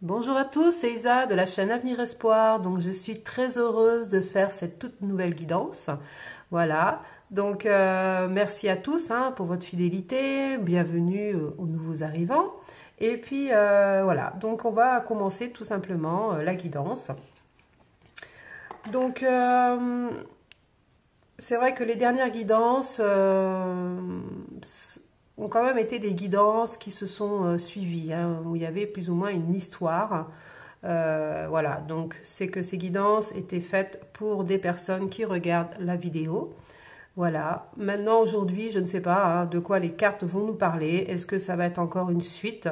Bonjour à tous, c'est Isa de la chaîne Avenir Espoir. Donc je suis très heureuse de faire cette toute nouvelle guidance. Voilà, donc merci à tous pour votre fidélité, bienvenue aux nouveaux arrivants. Et puis voilà, donc on va commencer tout simplement la guidance. Donc c'est vrai que les dernières guidances ont quand même été des guidances qui se sont suivies, où il y avait plus ou moins une histoire. Voilà, donc c'est que ces guidances étaient faites pour des personnes qui regardent la vidéo. Voilà, maintenant aujourd'hui, je ne sais pas de quoi les cartes vont nous parler. Est-ce que ça va être encore une suite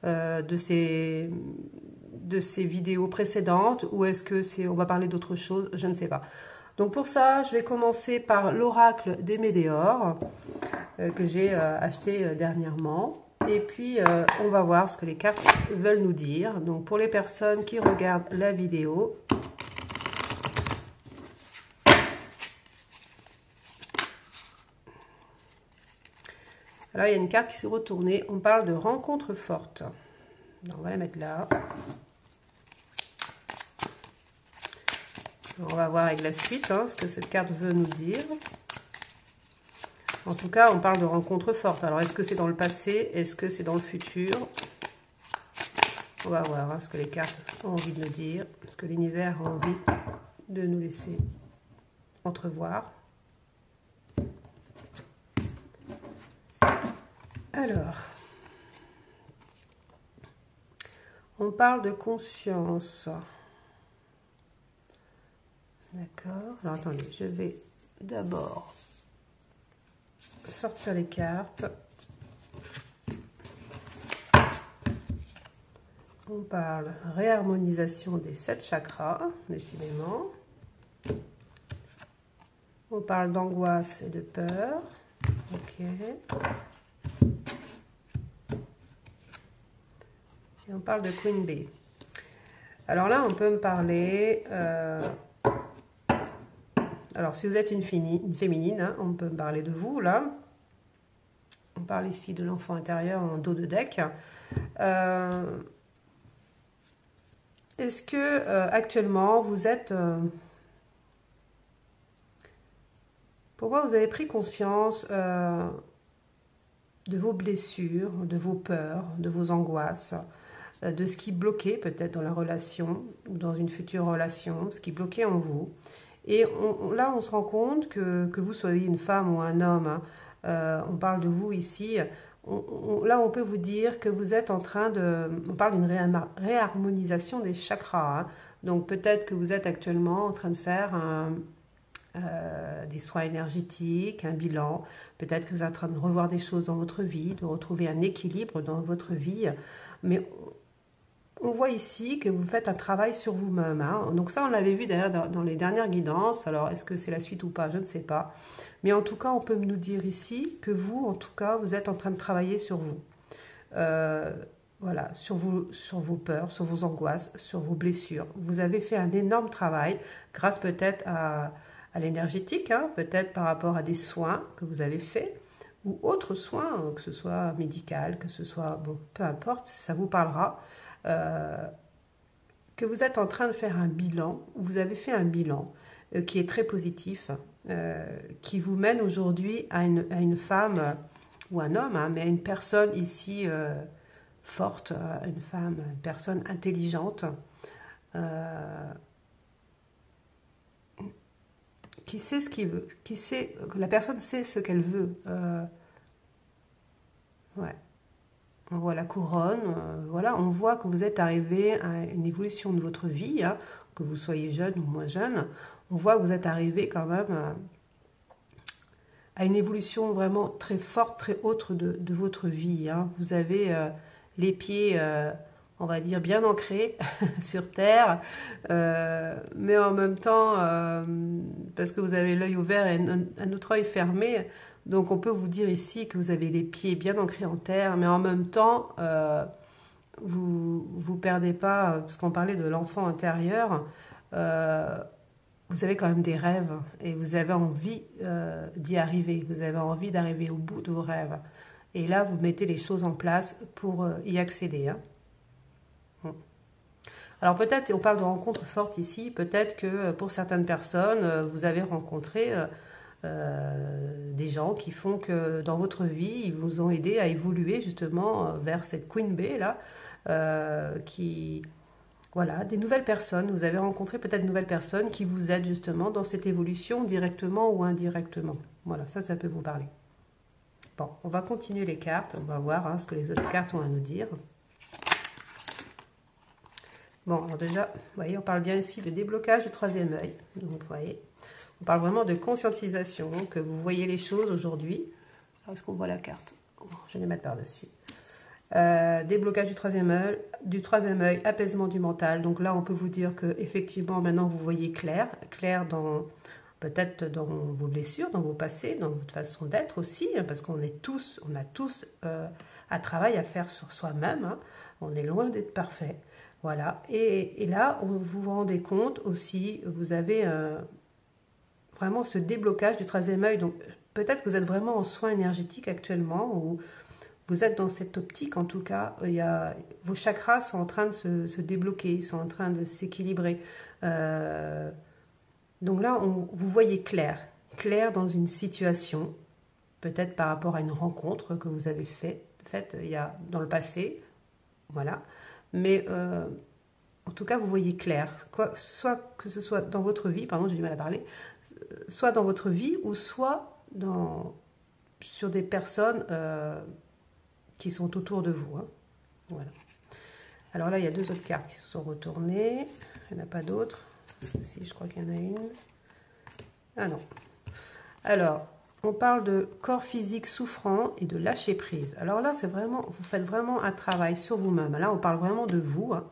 de ces vidéos précédentes ou est-ce que on va parler d'autre chose? Je ne sais pas. Donc pour ça, je vais commencer par l'oracle des Médéors que j'ai acheté dernièrement. Et puis, on va voir ce que les cartes veulent nous dire. Donc, pour les personnes qui regardent la vidéo, alors il y a une carte qui s'est retournée. On parle de rencontre forte. Donc, on va la mettre là. On va voir avec la suite ce que cette carte veut nous dire. En tout cas, on parle de rencontre forte. Alors, est-ce que c'est dans le passé? Est-ce que c'est dans le futur? On va voir ce que les cartes ont envie de nous dire, ce que l'univers a envie de nous laisser entrevoir. Alors, on parle de conscience. D'accord. Alors, attendez, je vais d'abord sortir les cartes. On parle réharmonisation des 7 chakras, décidément. On parle d'angoisse et de peur. Ok. Et on parle de Queen Bee. Alors là, on peut me parler... alors, si vous êtes une féminine, on peut me parler de vous, là. On parle ici de l'enfant intérieur en dos de deck. Est-ce que actuellement, vous êtes... pour moi, vous avez pris conscience de vos blessures, de vos peurs, de vos angoisses, de ce qui bloquait peut-être dans la relation ou dans une future relation, ce qui bloquait en vous. Et là, on se rend compte que vous soyez une femme ou un homme, on parle de vous ici, là, on peut vous dire que vous êtes en train de... On parle d'une réharmonisation des chakras. Donc, peut-être que vous êtes actuellement en train de faire des soins énergétiques, un bilan. Peut-être que vous êtes en train de revoir des choses dans votre vie, de retrouver un équilibre dans votre vie. Mais on voit ici que vous faites un travail sur vous-même. Donc ça, on l'avait vu d'ailleurs dans les dernières guidances. Alors, est-ce que c'est la suite ou pas? Je ne sais pas. Mais en tout cas, on peut nous dire ici que vous, en tout cas, vous êtes en train de travailler sur vous. Voilà, sur vos peurs, sur vos angoisses, sur vos blessures. Vous avez fait un énorme travail grâce peut-être à l'énergétique, peut-être par rapport à des soins que vous avez faits ou autres soins, que ce soit médical, que ce soit, bon, peu importe, ça vous parlera. Que vous êtes en train de faire un bilan, vous avez fait un bilan qui est très positif, qui vous mène aujourd'hui à une femme ou un homme, mais à une personne ici forte, une femme, une personne intelligente, qui sait ce qu'il veut, la personne sait ce qu'elle veut. Ouais. On voit la couronne, voilà, on voit que vous êtes arrivé à une évolution de votre vie, que vous soyez jeune ou moins jeune, on voit que vous êtes arrivé quand même à une évolution vraiment très forte, très haute de votre vie. Vous avez les pieds, on va dire, bien ancrés sur terre, mais en même temps, parce que vous avez l'œil ouvert et un autre œil fermé, donc on peut vous dire ici que vous avez les pieds bien ancrés en terre, mais en même temps, vous perdez pas, parce qu'on parlait de l'enfant intérieur, vous avez quand même des rêves et vous avez envie d'y arriver, vous avez envie d'arriver au bout de vos rêves. Et là, vous mettez les choses en place pour y accéder. Alors peut-être, on parle de rencontres fortes ici, peut-être que pour certaines personnes, vous avez rencontré des gens qui font que dans votre vie, ils vous ont aidé à évoluer justement vers cette Queen Bee là, qui... Voilà, des nouvelles personnes. Vous avez rencontré peut-être de nouvelles personnes qui vous aident justement dans cette évolution directement ou indirectement. Voilà, ça peut vous parler. Bon, on va continuer les cartes. On va voir ce que les autres cartes ont à nous dire. Bon, alors déjà, vous voyez, on parle bien ici de déblocage du troisième œil. Donc, vous voyez, on parle vraiment de conscientisation, que vous voyez les choses aujourd'hui. Est-ce qu'on voit la carte? Je vais les mettre par-dessus. Déblocage du troisième œil, apaisement du mental. Donc là, on peut vous dire que effectivement, maintenant, vous voyez clair dans peut-être dans vos blessures, dans vos passés, dans votre façon d'être aussi, parce qu'on a tous un travail à faire sur soi-même. Hein. On est loin d'être parfait. Voilà. Et là, vous vous rendez compte aussi, vous avez vraiment ce déblocage du troisième œil. Donc peut-être que vous êtes vraiment en soins énergétiques actuellement, ou vous êtes dans cette optique, en tout cas, vos chakras sont en train de se débloquer, sont en train de s'équilibrer. Donc là, vous voyez clair dans une situation, peut-être par rapport à une rencontre que vous avez faite dans le passé, voilà. Mais en tout cas, vous voyez clair, soit que ce soit dans votre vie, pardon, j'ai du mal à parler, soit dans votre vie ou soit sur des personnes qui sont autour de vous. Hein. Voilà. Alors là, il y a deux autres cartes qui se sont retournées. Il n'y en a pas d'autres. Si, je crois qu'il y en a une. Ah non. Alors, on parle de corps physique souffrant et de lâcher prise. Alors là, c'est vraiment, vous faites vraiment un travail sur vous-même. Là, on parle vraiment de vous. Hein.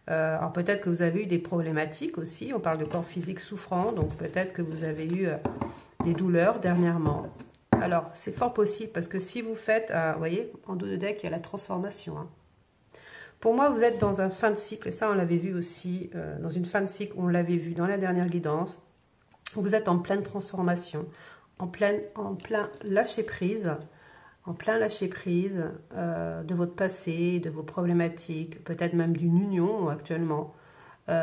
Alors peut-être que vous avez eu des problématiques aussi. On parle de corps physique souffrant. Donc peut-être que vous avez eu des douleurs dernièrement. Alors, c'est fort possible parce que si vous faites, vous voyez, en dos de deck, il y a la transformation. Hein. Pour moi, vous êtes dans un fin de cycle, et ça, on l'avait vu aussi, dans une fin de cycle, on l'avait vu dans la dernière guidance. Vous êtes en pleine transformation, en plein lâcher-prise, de votre passé, de vos problématiques, peut-être même d'une union actuellement. Il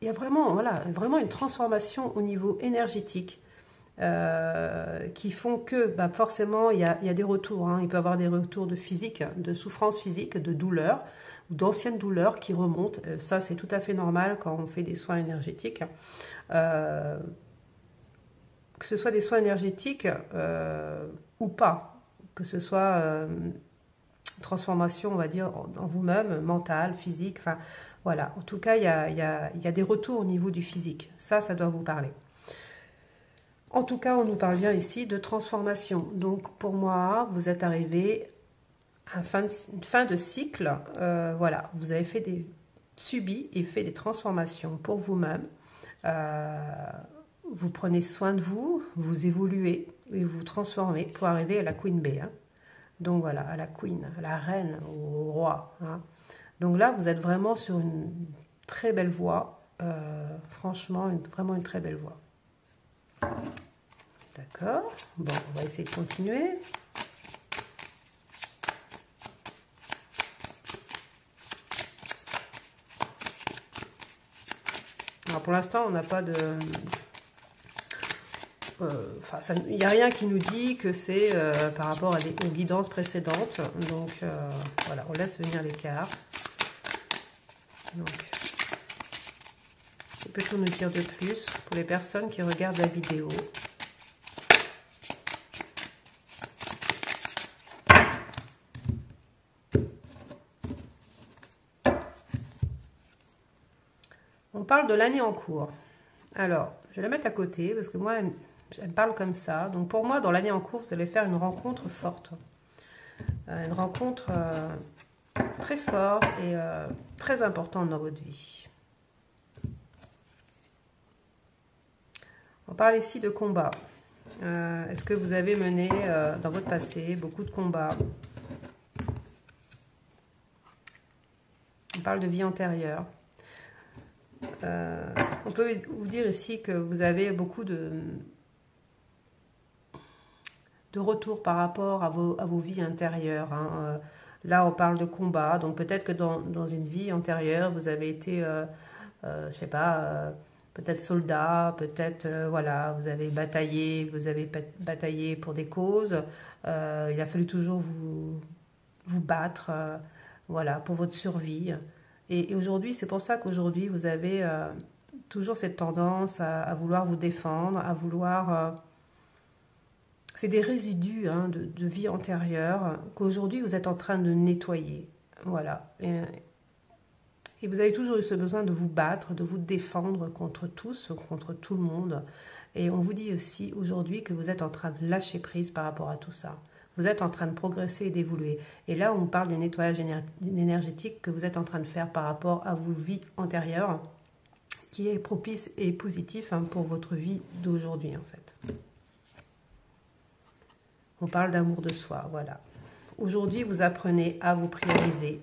y a vraiment une transformation au niveau énergétique. Qui font que forcément il y a des retours, hein. Il peut y avoir des retours de physique, de souffrance physique, de douleur, d'anciennes douleurs qui remontent. Ça c'est tout à fait normal quand on fait des soins énergétiques, que ce soit des soins énergétiques ou pas, que ce soit transformation, on va dire, en vous-même, mentale, physique, enfin voilà, en tout cas il y a des retours au niveau du physique, ça doit vous parler. En tout cas, on nous parle bien ici de transformation. Donc, pour moi, vous êtes arrivé à une fin de cycle. Voilà, vous avez subi et fait des transformations pour vous-même. Vous prenez soin de vous, vous évoluez et vous transformez pour arriver à la Queen Bee. Hein. Donc voilà, à la Queen, à la reine, au roi. Hein. Donc là, vous êtes vraiment sur une très belle voie. Franchement, vraiment une très belle voie. D'accord. Bon, on va essayer de continuer. Alors pour l'instant, on n'a pas de... il n'y a rien qui nous dit que c'est par rapport à aux guidances précédentes. Donc voilà, on laisse venir les cartes. Donc, peut-on nous dire de plus pour les personnes qui regardent la vidéo? On parle de l'année en cours. Alors, je vais la mettre à côté parce que moi, elle me parle comme ça. Donc pour moi, dans l'année en cours, vous allez faire une rencontre forte. Une rencontre très forte et très importante dans votre vie. On parle ici de combat. Est-ce que vous avez mené dans votre passé beaucoup de combats? On parle de vie antérieure. On peut vous dire ici que vous avez beaucoup de retours par rapport à vos vies intérieures. Hein. Là, on parle de combat, donc peut-être que dans une vie antérieure, vous avez été, je sais pas, peut-être soldat, peut-être, voilà, vous avez bataillé pour des causes. Il a fallu toujours vous battre, voilà, pour votre survie. Et aujourd'hui, c'est pour ça qu'aujourd'hui, vous avez toujours cette tendance à vouloir vous défendre, à vouloir... c'est des résidus hein, de vie antérieure qu'aujourd'hui, vous êtes en train de nettoyer. Voilà. Et vous avez toujours eu ce besoin de vous battre, de vous défendre contre tous, contre tout le monde. Et on vous dit aussi aujourd'hui que vous êtes en train de lâcher prise par rapport à tout ça. Vous êtes en train de progresser et d'évoluer. Et là, on parle des nettoyages énergétiques que vous êtes en train de faire par rapport à vos vies antérieures, qui est propice et positif hein, pour votre vie d'aujourd'hui, en fait. On parle d'amour de soi, voilà. Aujourd'hui, vous apprenez à vous prioriser.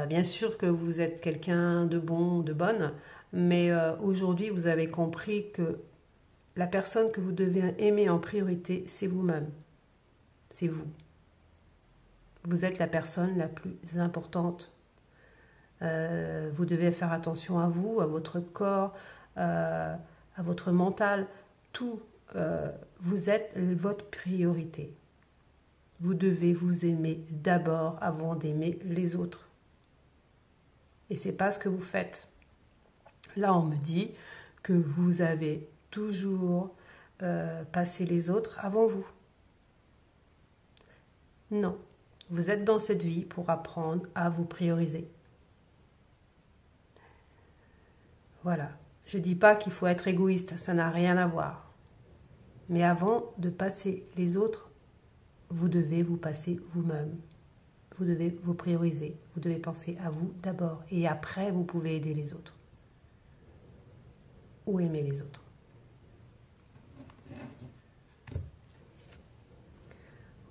Bien sûr que vous êtes quelqu'un de bon, de bonne, mais aujourd'hui, vous avez compris que la personne que vous devez aimer en priorité, c'est vous-même. C'est vous. Vous êtes la personne la plus importante. Vous devez faire attention à vous, à votre corps, à votre mental. Tout, vous êtes votre priorité. Vous devez vous aimer d'abord avant d'aimer les autres. Et c'est pas ce que vous faites. Là, on me dit que vous avez toujours passé les autres avant vous. Non, vous êtes dans cette vie pour apprendre à vous prioriser. Voilà. Je dis pas qu'il faut être égoïste, ça n'a rien à voir. Mais avant de passer les autres, vous devez vous passer vous-même. Vous devez vous prioriser. Vous devez penser à vous d'abord. Et après, vous pouvez aider les autres. Ou aimer les autres.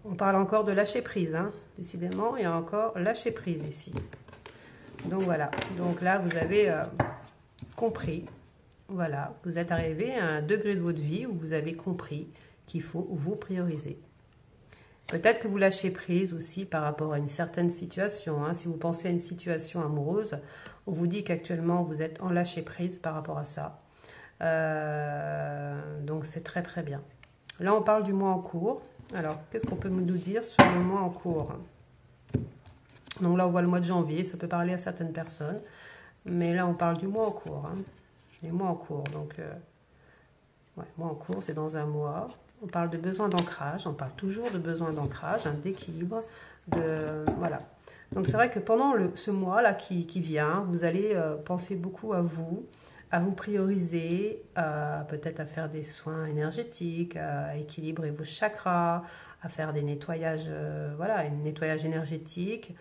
On parle encore de lâcher prise. Hein. Décidément, il y a encore lâcher prise ici. Donc voilà. Donc là, vous avez compris. Voilà. Vous êtes arrivé à un degré de votre vie où vous avez compris qu'il faut vous prioriser. Peut-être que vous lâchez prise aussi par rapport à une certaine situation. Hein. Si vous pensez à une situation amoureuse, on vous dit qu'actuellement vous êtes en lâcher prise par rapport à ça. Donc c'est très très bien. Là on parle du mois en cours. Alors qu'est-ce qu'on peut nous dire sur le mois en cours? Donc là on voit le mois de janvier, ça peut parler à certaines personnes. Mais là on parle du mois en cours. Hein. Les mois en cours. Donc ouais, mois en cours c'est dans un mois. On parle de besoin d'ancrage, on parle toujours de besoin d'ancrage, hein, d'équilibre, voilà. Donc c'est vrai que pendant ce mois-là qui vient, vous allez penser beaucoup à vous prioriser, peut-être à faire des soins énergétiques, à équilibrer vos chakras, à faire des nettoyages, voilà, un nettoyage énergétique.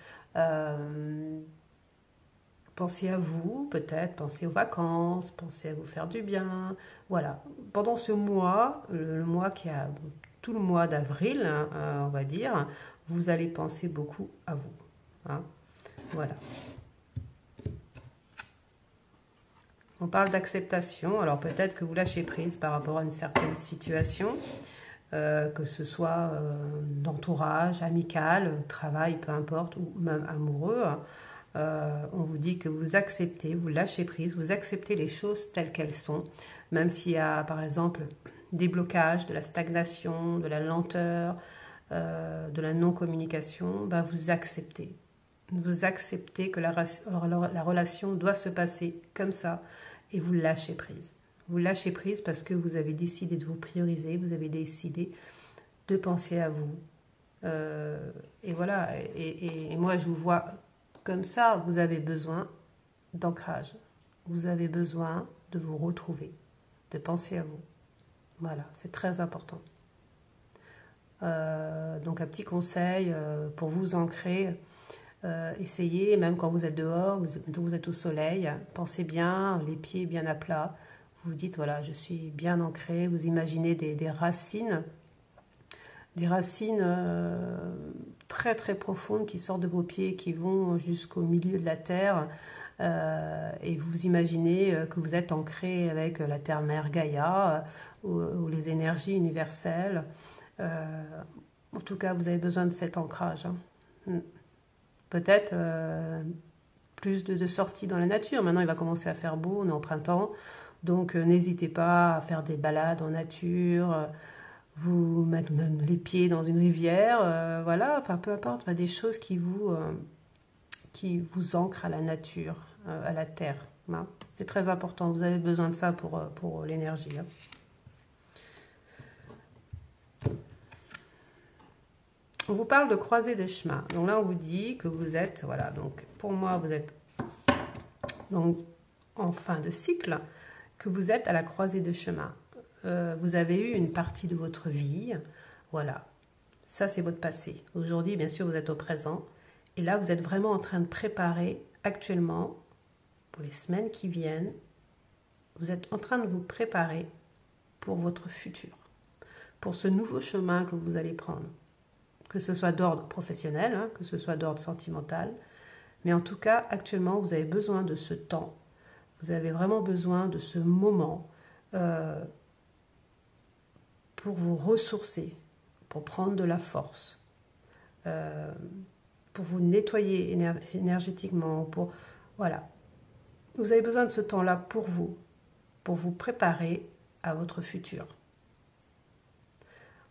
Pensez à vous, peut-être, pensez aux vacances, pensez à vous faire du bien. Voilà. Pendant ce mois, le mois qui a tout le mois d'avril, hein, on va dire, vous allez penser beaucoup à vous. Hein. Voilà. On parle d'acceptation. Alors peut-être que vous lâchez prise par rapport à une certaine situation, que ce soit d'entourage, amical, travail, peu importe, ou même amoureux. On vous dit que vous acceptez, vous lâchez prise, vous acceptez les choses telles qu'elles sont, même s'il y a par exemple des blocages, de la stagnation, de la lenteur, de la non-communication, ben vous acceptez. Vous acceptez que la relation doit se passer comme ça et vous lâchez prise. Vous lâchez prise parce que vous avez décidé de vous prioriser, vous avez décidé de penser à vous. Et voilà, et moi je vous vois comme ça, vous avez besoin d'ancrage. Vous avez besoin de vous retrouver, de penser à vous. Voilà, c'est très important. Donc un petit conseil pour vous ancrer, essayez, même quand vous êtes dehors, vous êtes au soleil, pensez bien, les pieds bien à plat. Vous vous dites, voilà, je suis bien ancré. Vous imaginez des racines très très profondes qui sortent de vos pieds, qui vont jusqu'au milieu de la terre. Et vous imaginez que vous êtes ancré avec la terre-mère Gaïa ou les énergies universelles. En tout cas, vous avez besoin de cet ancrage. Hein. Peut-être plus de sorties dans la nature. Maintenant, il va commencer à faire beau, on est en printemps. Donc, n'hésitez pas à faire des balades en nature, vous mettre même les pieds dans une rivière, voilà, enfin, peu importe, enfin, des choses qui vous ancrent à la nature, à la terre. Hein. C'est très important, vous avez besoin de ça pour l'énergie. Hein. On vous parle de croisée de chemin. Donc là, on vous dit que vous êtes, voilà, donc pour moi, vous êtes donc en fin de cycle, que vous êtes à la croisée de chemin. Vous avez eu une partie de votre vie, voilà, ça c'est votre passé. Aujourd'hui, bien sûr, vous êtes au présent, et là, vous êtes vraiment en train de préparer actuellement, pour les semaines qui viennent, vous êtes en train de vous préparer pour votre futur, pour ce nouveau chemin que vous allez prendre. Que ce soit d'ordre professionnel, hein, que ce soit d'ordre sentimental. Mais en tout cas, actuellement, vous avez besoin de ce temps. Vous avez vraiment besoin de ce moment pour vous ressourcer, pour prendre de la force, pour vous nettoyer énergétiquement. Voilà. Vous avez besoin de ce temps-là pour vous préparer à votre futur.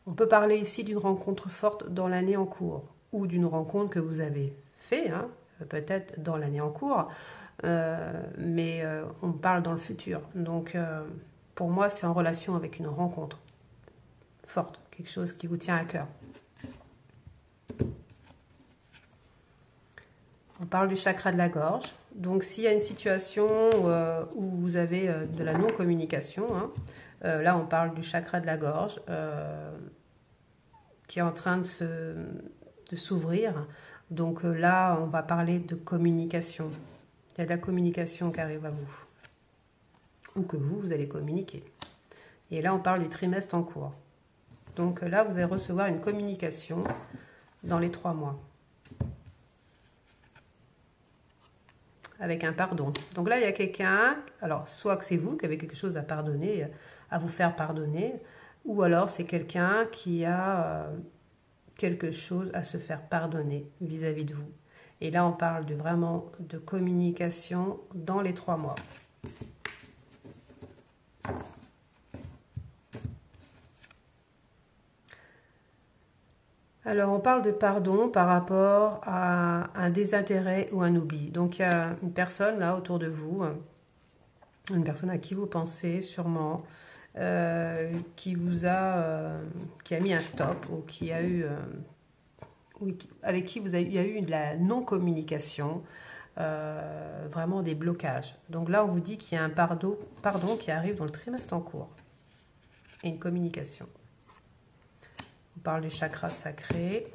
On peut parler ici d'une rencontre forte dans l'année en cours ou d'une rencontre que vous avez fait, hein, peut-être dans l'année en cours, mais on parle dans le futur. Donc, pour moi, c'est en relation avec une rencontre forte, quelque chose qui vous tient à cœur. On parle du chakra de la gorge. Donc, s'il y a une situation où vous avez de la non-communication, hein, là, on parle du chakra de la gorge qui est en train de s'ouvrir. Donc là, on va parler de communication. Il y a de la communication qui arrive à vous. Ou que vous allez communiquer. Et là, on parle du trimestre en cours. Donc là, vous allez recevoir une communication dans les 3 mois. Avec un pardon. Donc là, il y a quelqu'un, alors soit que c'est vous qui avez quelque chose à pardonner, à vous faire pardonner, ou alors c'est quelqu'un qui a quelque chose à se faire pardonner vis-à-vis de vous. Et là, on parle vraiment de communication dans les 3 mois. Alors, on parle de pardon par rapport à un désintérêt ou un oubli. Donc, il y a une personne là autour de vous, une personne à qui vous pensez sûrement, qui a mis un stop ou qui a eu, avec qui il y a eu de la non-communication, vraiment des blocages. Donc là, on vous dit qu'il y a un pardon qui arrive dans le trimestre en cours et une communication. On parle du chakra sacré.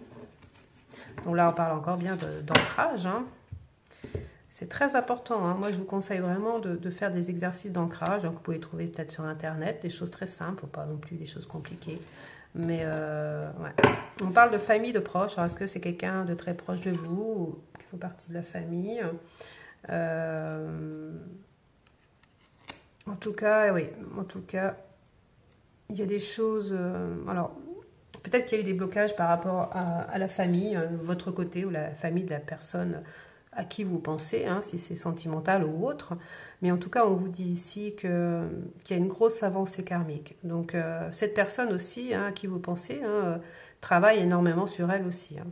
Donc là, on parle encore bien d'ancrage. Hein. C'est très important. Hein. Moi, je vous conseille vraiment de faire des exercices d'ancrage. Donc, vous pouvez trouver peut-être sur Internet des choses très simples, pas non plus des choses compliquées. Mais ouais. On parle de famille, de proches. Est-ce que c'est quelqu'un de très proche de vous ou qui fait partie de la famille En tout cas, oui. En tout cas, il y a des choses... alors, peut-être qu'il y a eu des blocages par rapport à la famille, votre côté, ou la famille de la personne à qui vous pensez, hein, si c'est sentimental ou autre. Mais en tout cas, on vous dit ici qu'il y a une grosse avancée karmique. Donc, cette personne aussi, hein, à qui vous pensez, hein, travaille énormément sur elle aussi. Hein.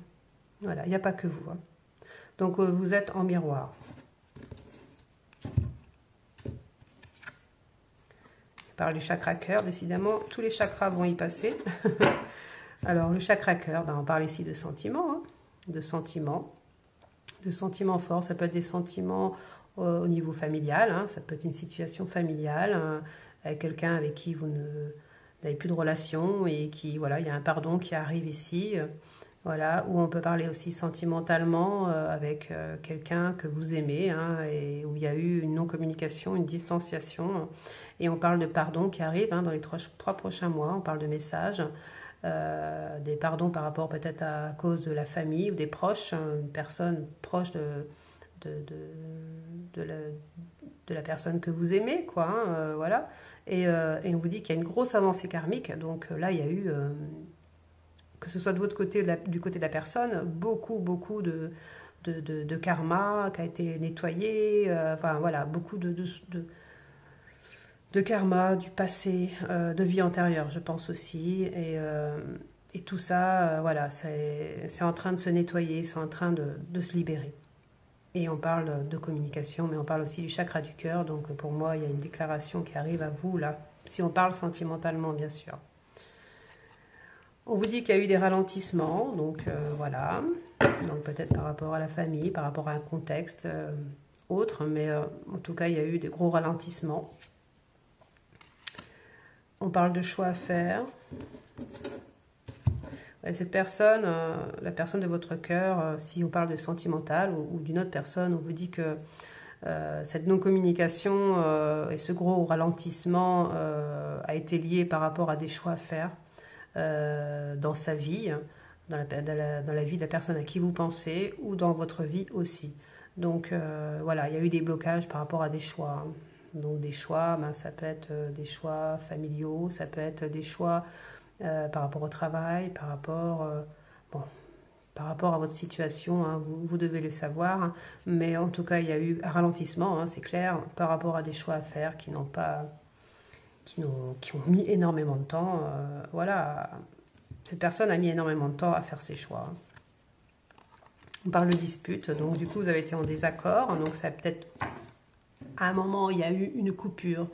Voilà, il n'y a pas que vous. Hein. Donc, vous êtes en miroir. Je parle du chakra cœur, décidément, tous les chakras vont y passer. Alors, le chakra cœur, ben, on parle ici de sentiments, hein, de sentiments forts. Ça peut être des sentiments au niveau familial, hein, ça peut être une situation familiale, hein, avec quelqu'un avec qui vous n'avez plus de relation et qui, voilà, il y a un pardon qui arrive ici, voilà, ou on peut parler aussi sentimentalement avec quelqu'un que vous aimez, hein, et où il y a eu une non-communication, une distanciation, et on parle de pardon qui arrive hein, dans les 3 prochains mois, on parle de messages. Des pardons par rapport peut-être à cause de la famille ou des proches, une personne proche de la personne que vous aimez, quoi, hein, voilà. Et on vous dit qu'il y a une grosse avancée karmique, donc là il y a eu, que ce soit de votre côté ou du côté de la personne, beaucoup de karma qui a été nettoyé, enfin voilà, beaucoup de karma, du passé, de vie antérieure, je pense aussi. Et tout ça, voilà, c'est en train de se nettoyer, c'est en train de se libérer. Et on parle de communication, mais on parle aussi du chakra du cœur. Donc pour moi, il y a une déclaration qui arrive à vous, là, si on parle sentimentalement, bien sûr. On vous dit qu'il y a eu des ralentissements, donc voilà. Donc peut-être par rapport à la famille, par rapport à un contexte autre, mais en tout cas, il y a eu des gros ralentissements. On parle de choix à faire. Cette personne, la personne de votre cœur, si on parle de sentimental ou d'une autre personne, on vous dit que cette non-communication et ce gros ralentissement a été lié par rapport à des choix à faire dans sa vie, dans la vie de la personne à qui vous pensez ou dans votre vie aussi. Donc voilà, il y a eu des blocages par rapport à des choix. Donc des choix, ça peut être des choix familiaux, ça peut être des choix par rapport au travail, par rapport à votre situation, hein, vous devez le savoir, hein, mais en tout cas il y a eu un ralentissement, hein, c'est clair, par rapport à des choix à faire qui ont mis énormément de temps. Voilà, cette personne a mis énormément de temps à faire ses choix. On parle de dispute, donc du coup vous avez été en désaccord, donc ça peut-être à un moment il y a eu une coupure,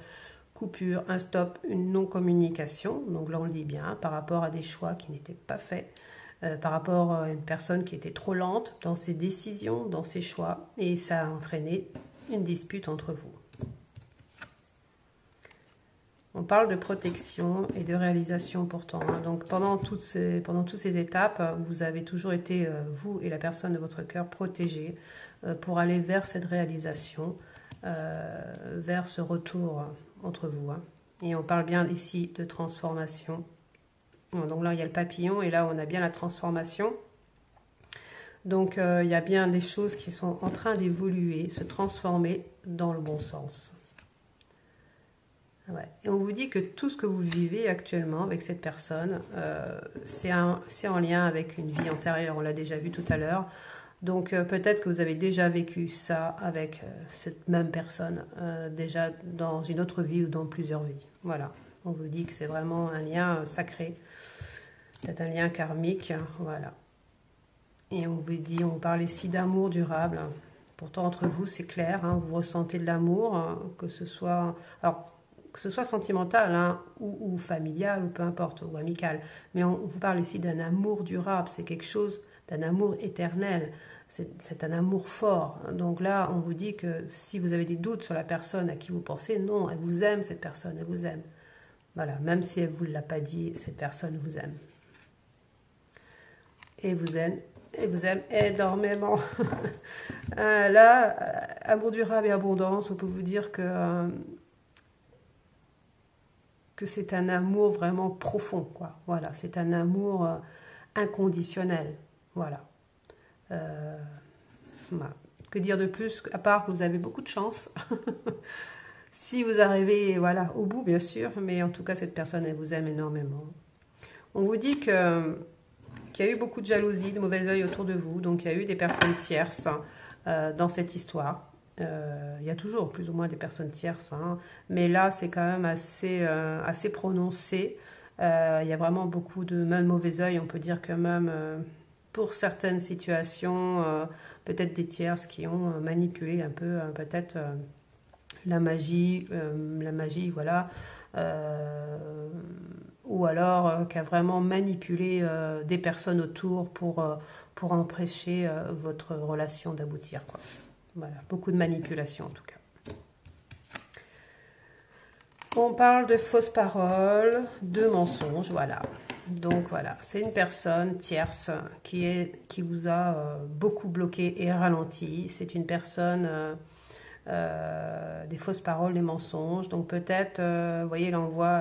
un stop, une non-communication, donc là on le dit bien, par rapport à des choix qui n'étaient pas faits, par rapport à une personne qui était trop lente dans ses décisions, dans ses choix, et ça a entraîné une dispute entre vous. On parle de protection et de réalisation pourtant, hein. Donc pendant toutes ces étapes, vous avez toujours été, vous et la personne de votre cœur, protégés pour aller vers cette réalisation, vers ce retour entre vous, hein. Et on parle bien ici de transformation. Donc là il y a le papillon et là on a bien la transformation. Donc il y a bien des choses qui sont en train d'évoluer, se transformer dans le bon sens. Ouais. Et on vous dit que tout ce que vous vivez actuellement avec cette personne, c'est en lien avec une vie antérieure, on l'a déjà vu tout à l'heure. Donc peut-être que vous avez déjà vécu ça avec cette même personne, déjà dans une autre vie ou dans plusieurs vies. Voilà, on vous dit que c'est vraiment un lien sacré, c'est un lien karmique, voilà. Et on vous dit, on parle ici d'amour durable. Pourtant entre vous c'est clair, hein, vous ressentez de l'amour, hein, que ce soit sentimental, hein, ou familial, ou peu importe, ou amical. Mais on vous parle ici d'un amour durable, c'est quelque chose, d'un amour éternel, c'est un amour fort. Donc là, on vous dit que si vous avez des doutes sur la personne à qui vous pensez, non, elle vous aime, cette personne, elle vous aime. Voilà, même si elle ne vous l'a pas dit, cette personne vous aime. Et vous aime énormément. Là, amour durable et abondance, on peut vous dire que c'est un amour vraiment profond, quoi. Voilà, c'est un amour inconditionnel. Voilà. Voilà. Que dire de plus, à part que vous avez beaucoup de chance. Si vous arrivez, voilà, au bout, bien sûr, mais en tout cas, cette personne, elle vous aime énormément. On vous dit qu'il y a eu beaucoup de jalousie, de mauvais œil autour de vous, donc il y a eu des personnes tierces dans cette histoire. Il y a toujours plus ou moins des personnes tierces, hein, mais là c'est quand même assez prononcé. Il y a vraiment beaucoup de même mauvais œil. On peut dire que même pour certaines situations, peut-être des tierces qui ont manipulé un peu peut-être la magie, voilà, ou alors qui a vraiment manipulé des personnes autour pour empêcher votre relation d'aboutir, quoi. Voilà, beaucoup de manipulation en tout cas. On parle de fausses paroles, de mensonges, voilà. Donc voilà, c'est une personne tierce qui vous a beaucoup bloqué et ralenti. C'est une personne, des fausses paroles, des mensonges. Donc peut-être, vous voyez, il envoie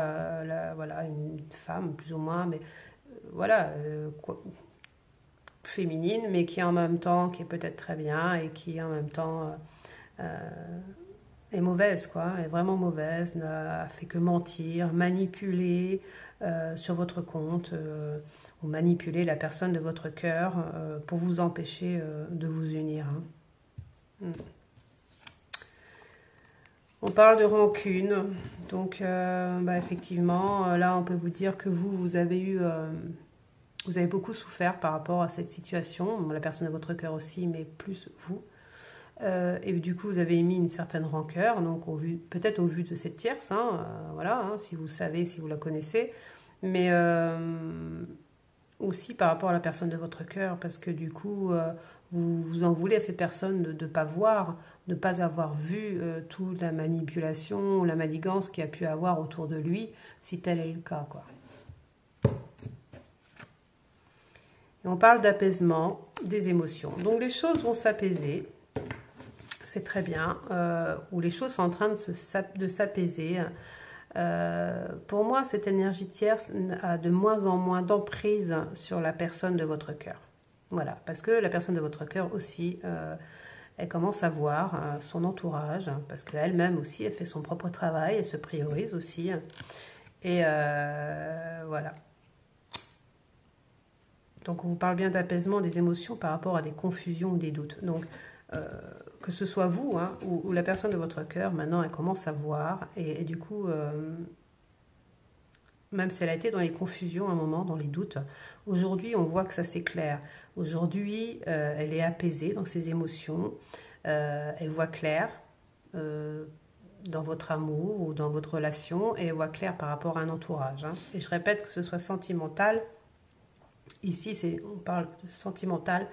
voilà, une femme plus ou moins, mais voilà, féminine, mais qui en même temps, qui est peut-être très bien et qui en même temps est mauvaise, quoi, est vraiment mauvaise, n'a fait que mentir, manipuler, sur votre compte ou manipuler la personne de votre cœur pour vous empêcher de vous unir. Hein. On parle de rancune, donc effectivement, là on peut vous dire que vous avez beaucoup souffert par rapport à cette situation, la personne de votre cœur aussi, mais plus vous. Et du coup, vous avez émis une certaine rancœur, donc peut-être au vu de cette tierce, hein, voilà, hein, si vous savez, si vous la connaissez, mais aussi par rapport à la personne de votre cœur, parce que du coup, vous en voulez à cette personne de ne pas voir, de ne pas avoir vu toute la manipulation, la manigance qu'il a pu avoir autour de lui, si tel est le cas, quoi. Et on parle d'apaisement des émotions. Donc les choses vont s'apaiser. C'est très bien, où les choses sont en train de s'apaiser. Pour moi, cette énergie tierce a de moins en moins d'emprise sur la personne de votre cœur. Voilà, parce que la personne de votre cœur aussi, elle commence à voir son entourage, parce qu'elle-même aussi, elle fait son propre travail, elle se priorise aussi. Et voilà. Donc on vous parle bien d'apaisement des émotions par rapport à des confusions ou des doutes. Donc que ce soit vous hein, ou la personne de votre cœur, maintenant elle commence à voir et du coup, même si elle a été dans les confusions à un moment, dans les doutes, aujourd'hui on voit que ça s'éclaire. Aujourd'hui elle est apaisée dans ses émotions, elle voit clair dans votre amour ou dans votre relation et elle voit clair par rapport à un entourage. Hein. Et je répète que ce soit sentimental, ici on parle de sentimental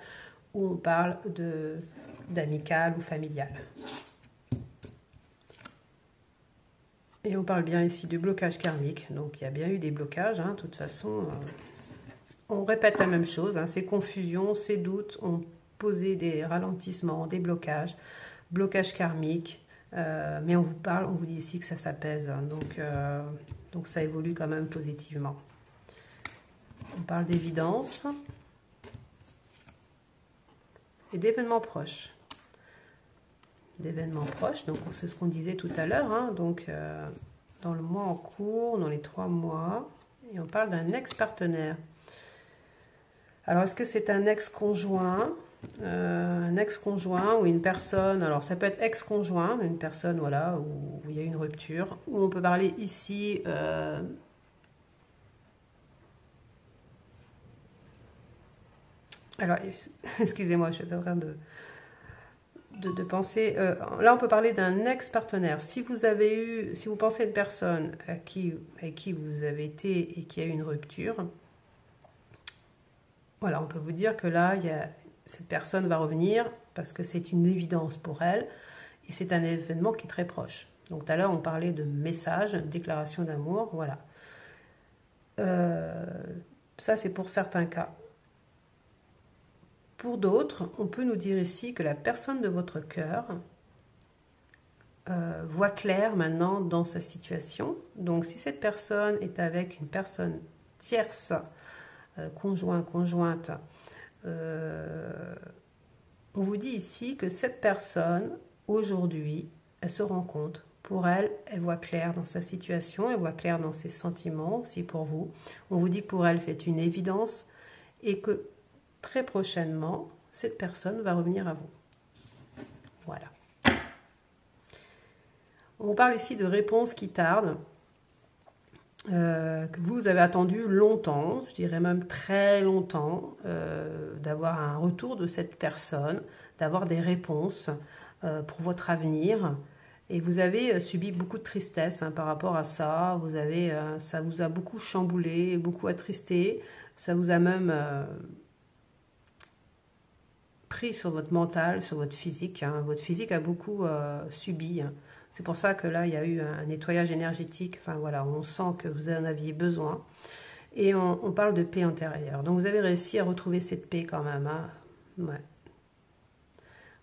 ou on parle d'amical ou familial. Et on parle bien ici de blocage karmique, donc il y a bien eu des blocages, hein, de toute façon, on répète la même chose, hein, ces confusions, ces doutes ont posé des ralentissements, des blocages karmiques, mais on vous dit ici que ça s'apaise, hein, donc ça évolue quand même positivement. On parle d'évidence et d'événements proches. D'événements proches, donc c'est ce qu'on disait tout à l'heure, hein, donc dans le mois en cours, dans les 3 mois, et on parle d'un ex-partenaire. Alors est-ce que c'est un ex-conjoint ou une personne, alors ça peut être ex-conjoint, une personne voilà, où il y a une rupture, ou on peut parler ici alors excusez-moi, je suis en train de penser, là on peut parler d'un ex-partenaire. Si vous pensez à une personne avec qui vous avez été et qui a eu une rupture, voilà, on peut vous dire que là, cette personne va revenir parce que c'est une évidence pour elle et c'est un événement qui est très proche. Donc tout à l'heure on parlait de message, déclaration d'amour, voilà. Ça c'est pour certains cas. Pour d'autres, on peut nous dire ici que la personne de votre cœur voit clair maintenant dans sa situation. Donc si cette personne est avec une personne tierce, conjointe, on vous dit ici que cette personne, aujourd'hui, elle se rend compte. Pour elle, elle voit clair dans sa situation, elle voit clair dans ses sentiments aussi pour vous. On vous dit que pour elle, c'est une évidence et que très prochainement, cette personne va revenir à vous. Voilà. On parle ici de réponses qui tardent, que vous avez attendu longtemps, je dirais même très longtemps, d'avoir un retour de cette personne, d'avoir des réponses pour votre avenir. Et vous avez subi beaucoup de tristesse hein, par rapport à ça. Ça vous a beaucoup chamboulé, beaucoup attristé. Ça vous a même pris sur votre mental, sur votre physique. Hein. Votre physique a beaucoup subi. Hein. C'est pour ça que là, il y a eu un nettoyage énergétique. Enfin voilà, on sent que vous en aviez besoin. Et on parle de paix intérieure. Donc vous avez réussi à retrouver cette paix quand même. Hein. Ouais.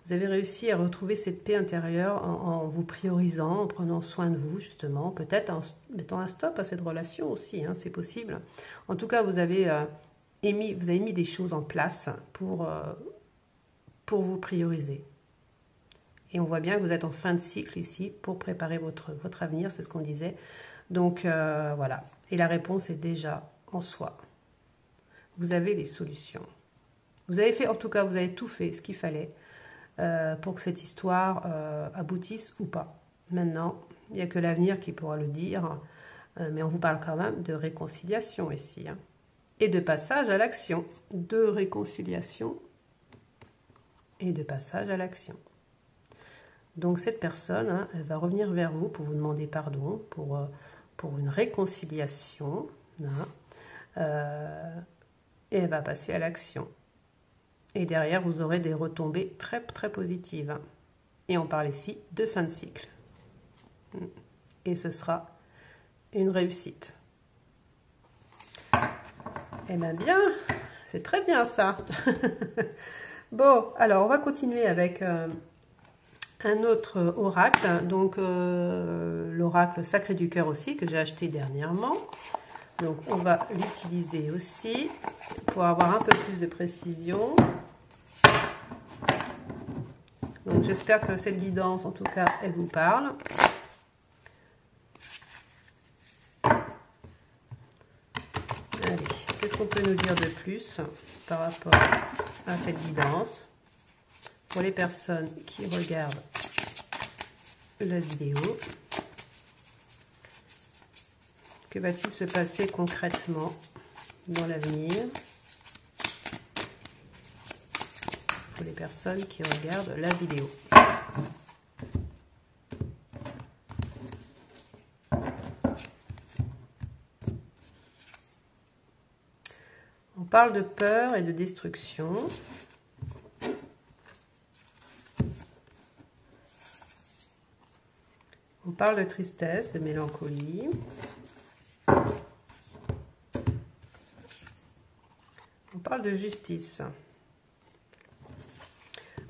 Vous avez réussi à retrouver cette paix intérieure en vous priorisant, en prenant soin de vous justement. Peut-être en mettant un stop à cette relation aussi, hein, c'est possible. En tout cas, vous avez mis des choses en place pour vous prioriser. Et on voit bien que vous êtes en fin de cycle ici pour préparer votre avenir, c'est ce qu'on disait. Donc voilà, et la réponse est déjà en soi. Vous avez les solutions. Vous avez fait, en tout cas, vous avez tout fait ce qu'il fallait pour que cette histoire aboutisse ou pas. Maintenant, il n'y a que l'avenir qui pourra le dire, mais on vous parle quand même de réconciliation ici, hein, et de passage à l'action, de réconciliation et de passage à l'action. Donc cette personne, hein, elle va revenir vers vous pour vous demander pardon, pour une réconciliation, hein, et elle va passer à l'action. Et derrière, vous aurez des retombées très très positives. Et on parle ici de fin de cycle. Et ce sera une réussite. Eh bien, bien, c'est très bien ça. Bon, alors on va continuer avec un autre oracle. Donc l'oracle Sacré du Cœur aussi, que j'ai acheté dernièrement. Donc on va l'utiliser aussi pour avoir un peu plus de précision. Donc j'espère que cette guidance, en tout cas, elle vous parle. Allez, qu'est-ce qu'on peut nous dire de plus par rapport à cette guidance pour les personnes qui regardent la vidéo? Que va-t-il se passer concrètement dans l'avenir pour les personnes qui regardent la vidéo? On parle de peur et de destruction. On parle de tristesse, de mélancolie. On parle de justice.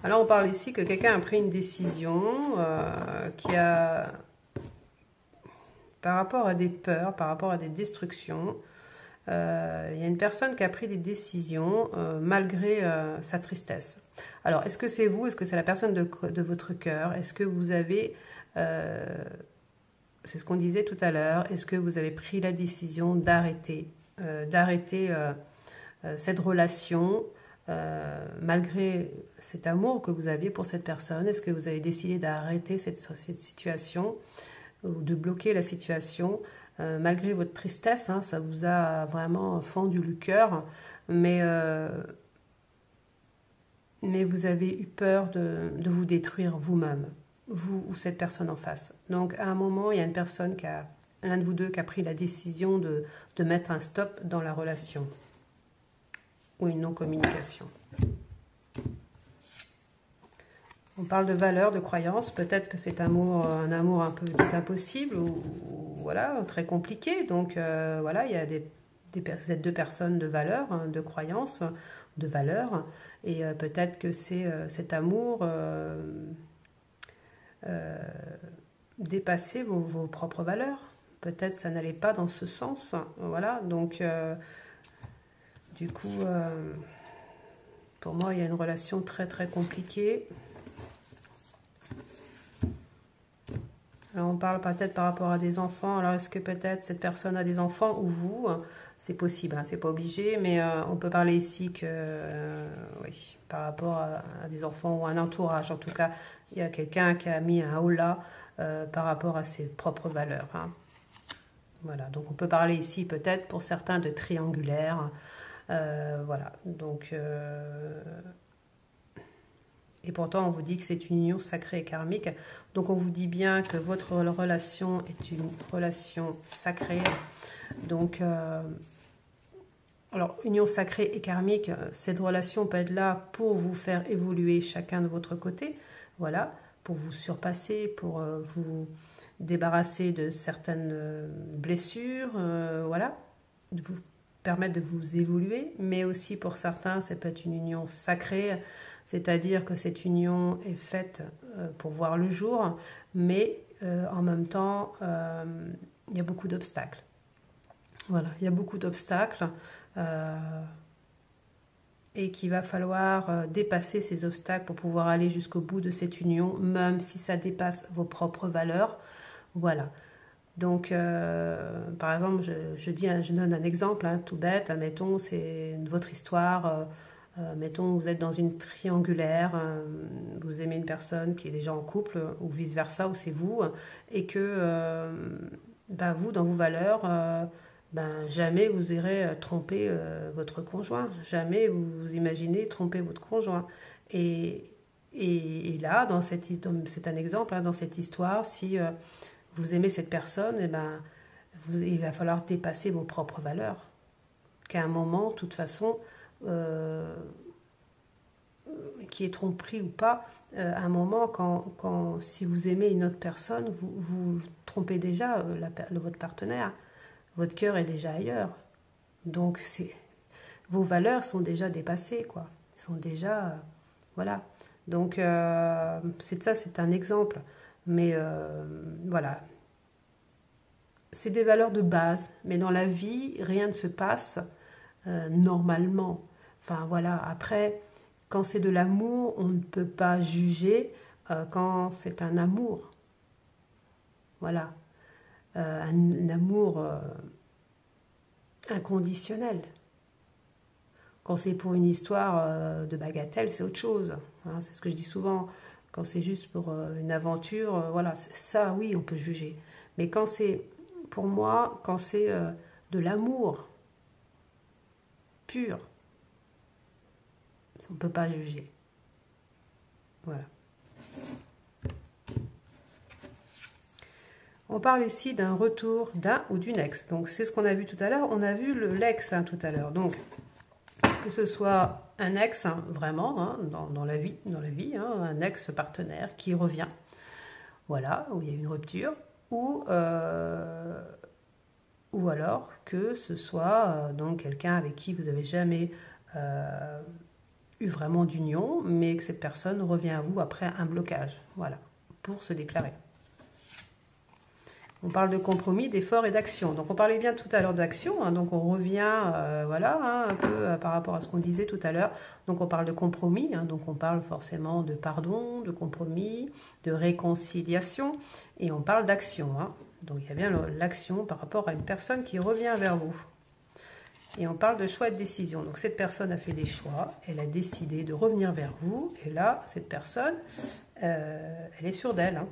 Alors on parle ici que quelqu'un a pris une décision qui a, par rapport à des peurs, par rapport à des destructions, il y a une personne qui a pris des décisions malgré sa tristesse. Alors est-ce que c'est vous? Est-ce que c'est la personne de votre cœur? Est-ce que vous avez, c'est ce qu'on disait tout à l'heure, est-ce que vous avez pris la décision d'arrêter cette relation, malgré cet amour que vous aviez pour cette personne? Est-ce que vous avez décidé d'arrêter cette situation ou de bloquer la situation malgré votre tristesse, hein, ça vous a vraiment fendu le cœur, mais vous avez eu peur de vous détruire vous-même, vous ou cette personne en face. Donc à un moment, il y a une personne l'un de vous deux qui a pris la décision de mettre un stop dans la relation ou une non-communication. On parle de valeur, de croyance. Peut-être que c'est un amour un peu impossible ou voilà, très compliqué. Donc voilà, il y a vous êtes deux personnes de valeur, hein, de croyance, de valeur. Et peut-être que c'est cet amour dépasser vos propres valeurs. Peut-être ça n'allait pas dans ce sens. Voilà, donc du coup, pour moi, il y a une relation très très compliquée. Alors on parle peut-être par rapport à des enfants. Alors est-ce que peut-être cette personne a des enfants ou vous? C'est possible, hein, c'est pas obligé, mais on peut parler ici que oui, par rapport à des enfants ou un entourage. En tout cas, il y a quelqu'un qui a mis un holà par rapport à ses propres valeurs. Hein. Voilà, donc on peut parler ici peut-être pour certains de triangulaire. Voilà, donc... Et pourtant, on vous dit que c'est une union sacrée et karmique. Donc, on vous dit bien que votre relation est une relation sacrée. Donc, alors, union sacrée et karmique, cette relation peut être là pour vous faire évoluer chacun de votre côté. Voilà, pour vous surpasser, pour vous débarrasser de certaines blessures. Voilà, de vous permettre de vous évoluer. Mais aussi, pour certains, ça peut être une union sacrée. C'est-à-dire que cette union est faite pour voir le jour, mais en même temps, il y a beaucoup d'obstacles. Voilà, il y a beaucoup d'obstacles et qu'il va falloir dépasser ces obstacles pour pouvoir aller jusqu'au bout de cette union, même si ça dépasse vos propres valeurs. Voilà. Donc, par exemple, je donne un exemple hein, tout bête. Admettons, c'est votre histoire. Mettons, vous êtes dans une triangulaire, vous aimez une personne qui est déjà en couple, ou vice-versa, ou c'est vous, et que vous, dans vos valeurs, jamais vous irez tromper votre conjoint. Jamais vous imaginez tromper votre conjoint. Et, et là, c'est un exemple, hein, dans cette histoire, si vous aimez cette personne, il va falloir dépasser vos propres valeurs. Qu'à un moment, de toute façon, qui est tromperie ou pas, à un moment, si vous aimez une autre personne, vous trompez déjà votre partenaire. Votre cœur est déjà ailleurs. Donc, vos valeurs sont déjà dépassées, quoi. Elles sont déjà... voilà. Donc, c'est un exemple. Mais voilà. C'est des valeurs de base. Mais dans la vie, rien ne se passe normalement. Enfin, voilà. Après, quand c'est de l'amour, on ne peut pas juger quand c'est un amour. Voilà. Un amour inconditionnel. Quand c'est pour une histoire de bagatelle, c'est autre chose. Hein, c'est ce que je dis souvent. Quand c'est juste pour une aventure, voilà, ça, oui, on peut juger. Mais quand c'est, pour moi, quand c'est de l'amour pur, on ne peut pas juger. Voilà. On parle ici d'un retour d'un ou d'une ex. Donc, c'est ce qu'on a vu tout à l'heure. On a vu l'ex tout à l'heure. Donc, que ce soit un ex, hein, vraiment, hein, dans la vie, hein, un ex-partenaire qui revient, voilà, où il y a une rupture, ou alors que ce soit donc quelqu'un avec qui vous n'avez jamais eu vraiment d'union, mais que cette personne revient à vous après un blocage, voilà, pour se déclarer. On parle de compromis, d'effort et d'action. Donc on parlait bien tout à l'heure d'action, hein, donc on revient voilà, hein, un peu par rapport à ce qu'on disait tout à l'heure. Donc on parle de compromis, hein, donc on parle forcément de pardon, de compromis, de réconciliation, et on parle d'action. Hein. Donc il y a bien l'action par rapport à une personne qui revient vers vous. Et on parle de choix et de décision. Donc cette personne a fait des choix, elle a décidé de revenir vers vous, et là, cette personne, elle est sûre d'elle. Hein.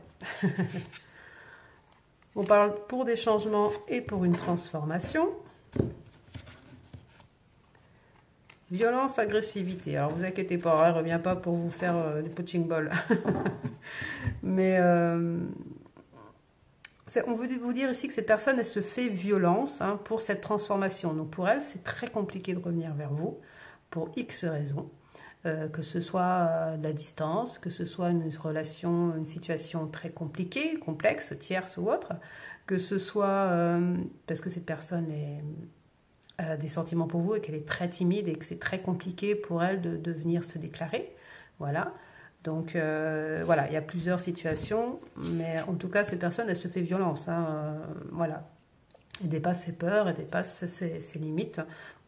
On parle pour des changements et pour une transformation. Violence, agressivité. Alors, vous inquiétez pas, elle ne revient pas pour vous faire du punching ball. Mais on veut vous dire ici que cette personne, elle se fait violence hein, pour cette transformation. Donc, pour elle, c'est très compliqué de revenir vers vous pour X raisons. Que ce soit de la distance, que ce soit une relation, une situation très compliquée, complexe, tierce ou autre, que ce soit parce que cette personne a des sentiments pour vous et qu'elle est très timide et que c'est très compliqué pour elle de venir se déclarer. Voilà. Donc voilà, il y a plusieurs situations, mais en tout cas, cette personne, elle se fait violence. Hein, voilà. Elle dépasse ses peurs, elle dépasse ses limites,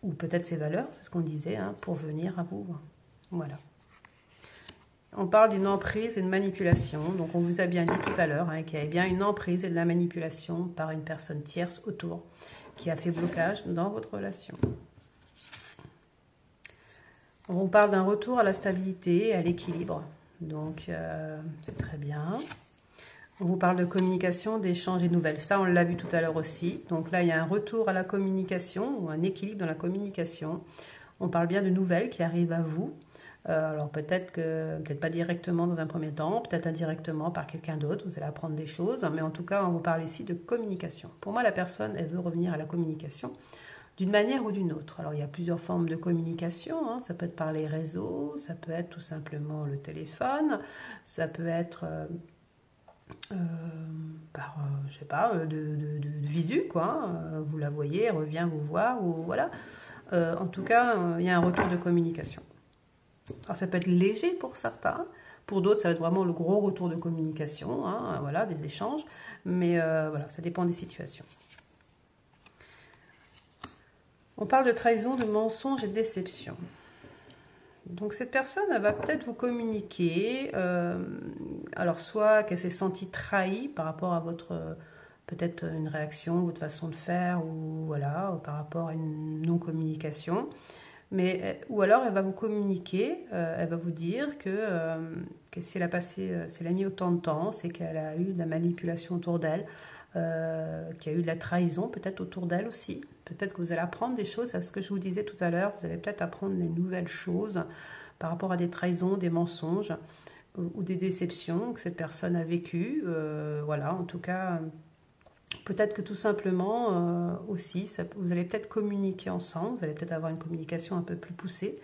ou peut-être ses valeurs, c'est ce qu'on disait, hein, pour venir à vous. Voilà. On parle d'une emprise et de manipulation. Donc, on vous a bien dit tout à l'heure hein, qu'il y avait bien une emprise et de la manipulation par une personne tierce autour qui a fait blocage dans votre relation. On parle d'un retour à la stabilité et à l'équilibre. Donc, c'est très bien. On vous parle de communication, d'échange et de nouvelles. Ça, on l'a vu tout à l'heure aussi. Donc là, il y a un retour à la communication ou un équilibre dans la communication. On parle bien de nouvelles qui arrivent à vous. Alors peut-être pas directement dans un premier temps, peut-être indirectement par quelqu'un d'autre, vous allez apprendre des choses, mais en tout cas on vous parle ici de communication. Pour moi la personne elle veut revenir à la communication d'une manière ou d'une autre. Alors il y a plusieurs formes de communication, hein. Ça peut être par les réseaux, ça peut être tout simplement le téléphone, ça peut être par, je sais pas, de visu quoi, hein. Vous la voyez, elle revient vous voir, ou voilà. En tout cas il y a un retour de communication. Alors ça peut être léger pour certains, pour d'autres ça va être vraiment le gros retour de communication, hein, voilà, des échanges, mais voilà, ça dépend des situations. On parle de trahison, de mensonge et de déception. Donc cette personne elle va peut-être vous communiquer, alors soit qu'elle s'est sentie trahie par rapport peut-être une réaction, votre façon de faire, ou voilà, par rapport à une non-communication. Mais, ou alors elle va vous communiquer, elle va vous dire que si elle a passé, si elle a mis autant de temps, c'est qu'elle a eu de la manipulation autour d'elle, qu'il y a eu de la trahison peut-être autour d'elle aussi. Peut-être que vous allez apprendre des choses, à ce que je vous disais tout à l'heure, vous allez peut-être apprendre des nouvelles choses par rapport à des trahisons, des mensonges ou des déceptions que cette personne a vécues. Voilà, en tout cas... Peut-être que tout simplement aussi, vous allez peut-être communiquer ensemble, vous allez peut-être avoir une communication un peu plus poussée.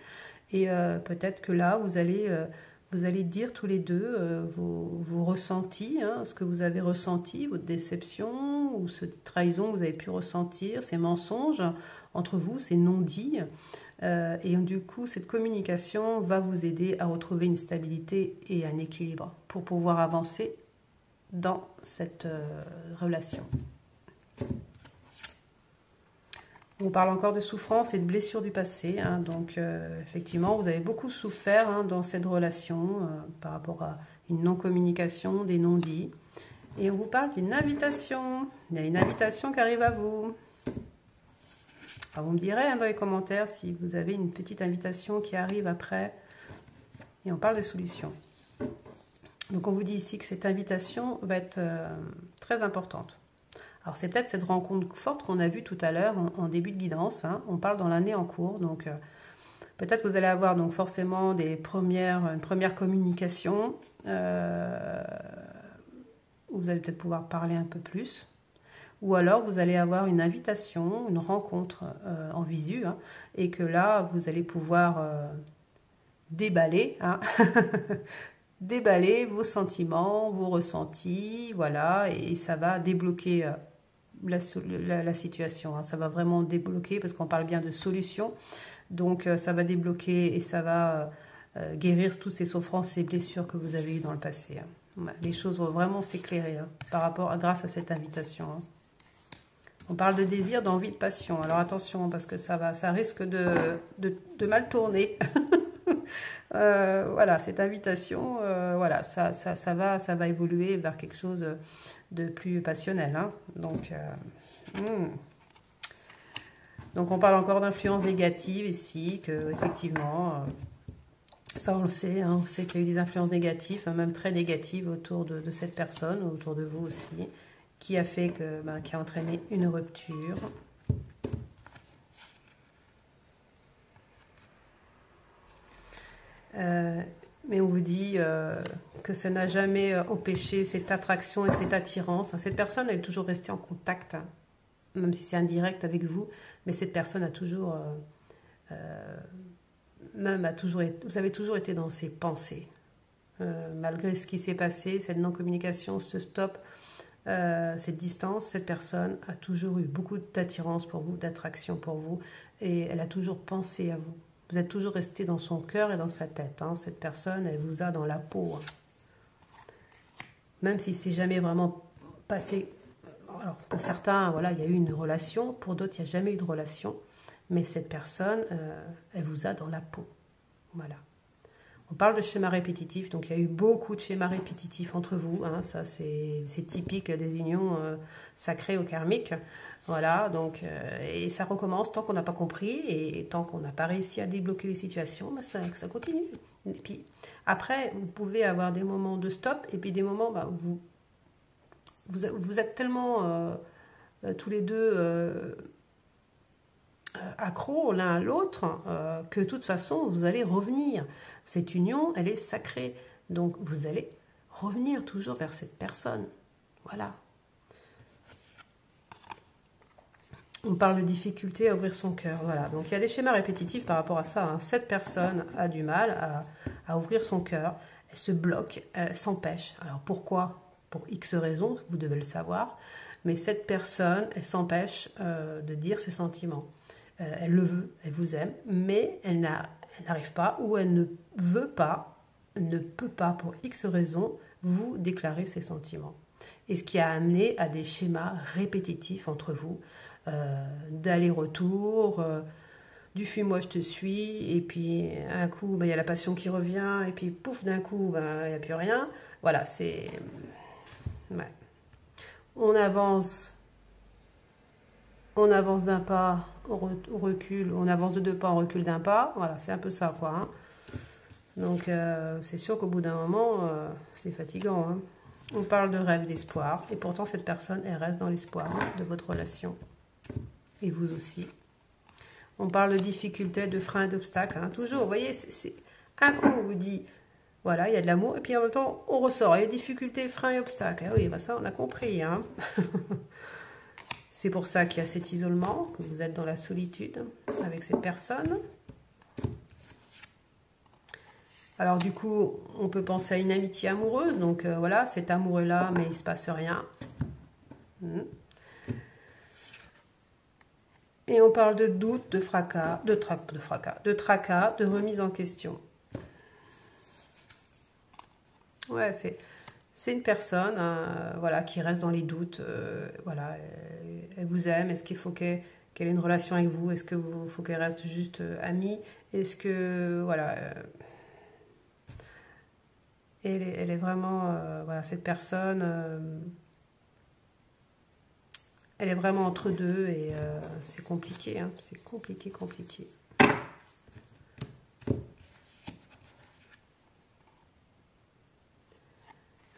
Et peut-être que là, vous allez dire tous les deux vos ressentis, hein, ce que vous avez ressenti, votre déception ou cette trahison que vous avez pu ressentir, ces mensonges entre vous, ces non-dits. Et du coup, cette communication va vous aider à retrouver une stabilité et un équilibre pour pouvoir avancer dans cette relation. On parle encore de souffrance et de blessures du passé, hein, donc effectivement vous avez beaucoup souffert hein, dans cette relation par rapport à une non-communication, des non-dits, et on vous parle d'une invitation. Il y a une invitation qui arrive à vous. Alors vous me direz hein, dans les commentaires si vous avez une petite invitation qui arrive après, et on parle de solutions. Donc on vous dit ici que cette invitation va être très importante. Alors c'est peut-être cette rencontre forte qu'on a vue tout à l'heure en début de guidance. Hein. On parle dans l'année en cours, donc peut-être que vous allez avoir donc forcément une première communication. Où vous allez peut-être pouvoir parler un peu plus. Ou alors vous allez avoir une invitation, une rencontre en visu, hein, et que là vous allez pouvoir déballer. Hein. Déballer vos sentiments, vos ressentis, voilà, et ça va débloquer la situation. Hein. Ça va vraiment débloquer, parce qu'on parle bien de solution, donc ça va débloquer et ça va guérir toutes ces souffrances et blessures que vous avez eues dans le passé. Hein. Les choses vont vraiment s'éclairer hein, grâce à cette invitation. Hein. On parle de désir, d'envie, de passion. Alors attention, parce que ça risque de mal tourner. Voilà, cette invitation, voilà, ça va évoluer vers quelque chose de plus passionnel. Hein. Donc on parle encore d'influence négative ici, que effectivement, ça on le sait, hein, on sait qu'il y a eu des influences négatives, même très négatives autour de cette personne, autour de vous aussi, qui a fait qui a entraîné une rupture. Mais on vous dit que ça n'a jamais empêché cette attraction et cette attirance. Cette personne, elle est toujours restée en contact, hein, même si c'est indirect avec vous, mais cette personne a toujours, vous avez toujours été dans ses pensées. Malgré ce qui s'est passé, cette non-communication, ce stop, cette distance, cette personne a toujours eu beaucoup d'attirance pour vous, d'attraction pour vous, et elle a toujours pensé à vous. Vous êtes toujours resté dans son cœur et dans sa tête. Hein. Cette personne, elle vous a dans la peau. Hein. Même si c'est jamais vraiment passé. Alors, pour certains, voilà, il y a eu une relation. Pour d'autres, il n'y a jamais eu de relation. Mais cette personne, elle vous a dans la peau. Voilà. On parle de schémas répétitifs. Donc, il y a eu beaucoup de schémas répétitifs entre vous. Hein. Ça, c'est typique des unions sacrées ou karmiques. Voilà, donc, et ça recommence tant qu'on n'a pas compris et tant qu'on n'a pas réussi à débloquer les situations, ça continue. Et puis après, vous pouvez avoir des moments de stop et puis des moments où vous êtes tellement tous les deux accros l'un à l'autre que de toute façon, vous allez revenir. Cette union, elle est sacrée. Donc, vous allez revenir toujours vers cette personne. Voilà. On parle de difficulté à ouvrir son cœur. Voilà. Donc il y a des schémas répétitifs par rapport à ça. Hein. Cette personne a du mal à ouvrir son cœur. Elle se bloque, elle s'empêche. Alors pourquoi? Pour X raisons, vous devez le savoir. Mais cette personne, elle s'empêche de dire ses sentiments. Elle le veut, elle vous aime, mais elle n'arrive pas ou elle ne veut pas, ne peut pas pour X raisons vous déclarer ses sentiments. Et ce qui a amené à des schémas répétitifs entre vous. D'aller-retour, du fuis-moi je te suis, et puis un coup il y a la passion qui revient, et puis pouf d'un coup il n'y a plus rien. Voilà, c'est... Ouais. On avance d'un pas, on recule, on avance de 2 pas, on recule d'un pas. Voilà, c'est un peu ça, quoi. Hein. Donc, c'est sûr qu'au bout d'un moment, c'est fatigant. Hein. On parle de rêve, d'espoir. Et pourtant, cette personne, elle reste dans l'espoir de votre relation. Et vous aussi. On parle de difficultés, de freins, d'obstacles. Hein. Toujours, vous voyez, c'est un coup, on vous dit, voilà, il y a de l'amour. Et puis, en même temps, on ressort. Il y a difficultés, freins et obstacles. Ah oui, bah ça, on a compris. Hein. C'est pour ça qu'il y a cet isolement, que vous êtes dans la solitude avec cette personne. Alors du coup, on peut penser à une amitié amoureuse. Donc voilà, cet amour est là, mais il ne se passe rien. Et on parle de doute, de fracas, de tracas, de remise en question. Ouais, c'est une personne voilà, qui reste dans les doutes. Voilà, elle vous aime. Est-ce qu'il faut qu'elle ait une relation avec vous? Est-ce qu'il faut qu'elle reste juste amie? Est-ce que... voilà... elle est vraiment... voilà, cette personne... elle est vraiment entre deux et c'est compliqué. Hein, c'est compliqué.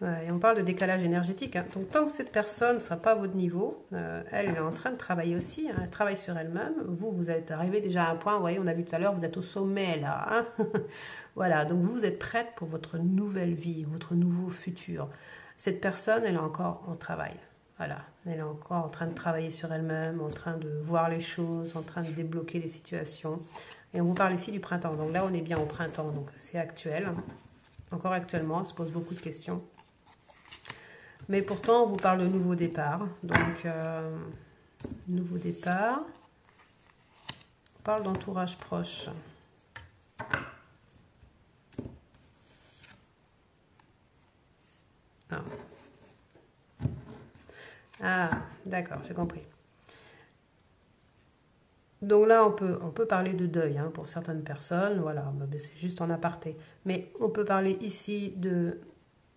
Ouais, et on parle de décalage énergétique. Hein. Donc, tant que cette personne ne sera pas à votre niveau, elle est en train de travailler aussi. Hein. Elle travaille sur elle-même. Vous êtes arrivé déjà à un point, vous voyez, on a vu tout à l'heure, vous êtes au sommet là. Hein. Voilà, donc vous êtes prête pour votre nouvelle vie, votre nouveau futur. Cette personne, elle est encore en travail. Voilà, elle est encore en train de travailler sur elle-même, en train de voir les choses, en train de débloquer les situations. Et on vous parle ici du printemps. Donc là, on est bien au printemps, donc c'est actuel. Encore actuellement, on se pose beaucoup de questions. Mais pourtant, on vous parle de nouveau départ. Donc, nouveau départ. On parle d'entourage proche. Ah, ah d'accord, j'ai compris. Donc là, on peut parler de deuil hein, pour certaines personnes. Voilà, c'est juste en aparté. Mais on peut parler ici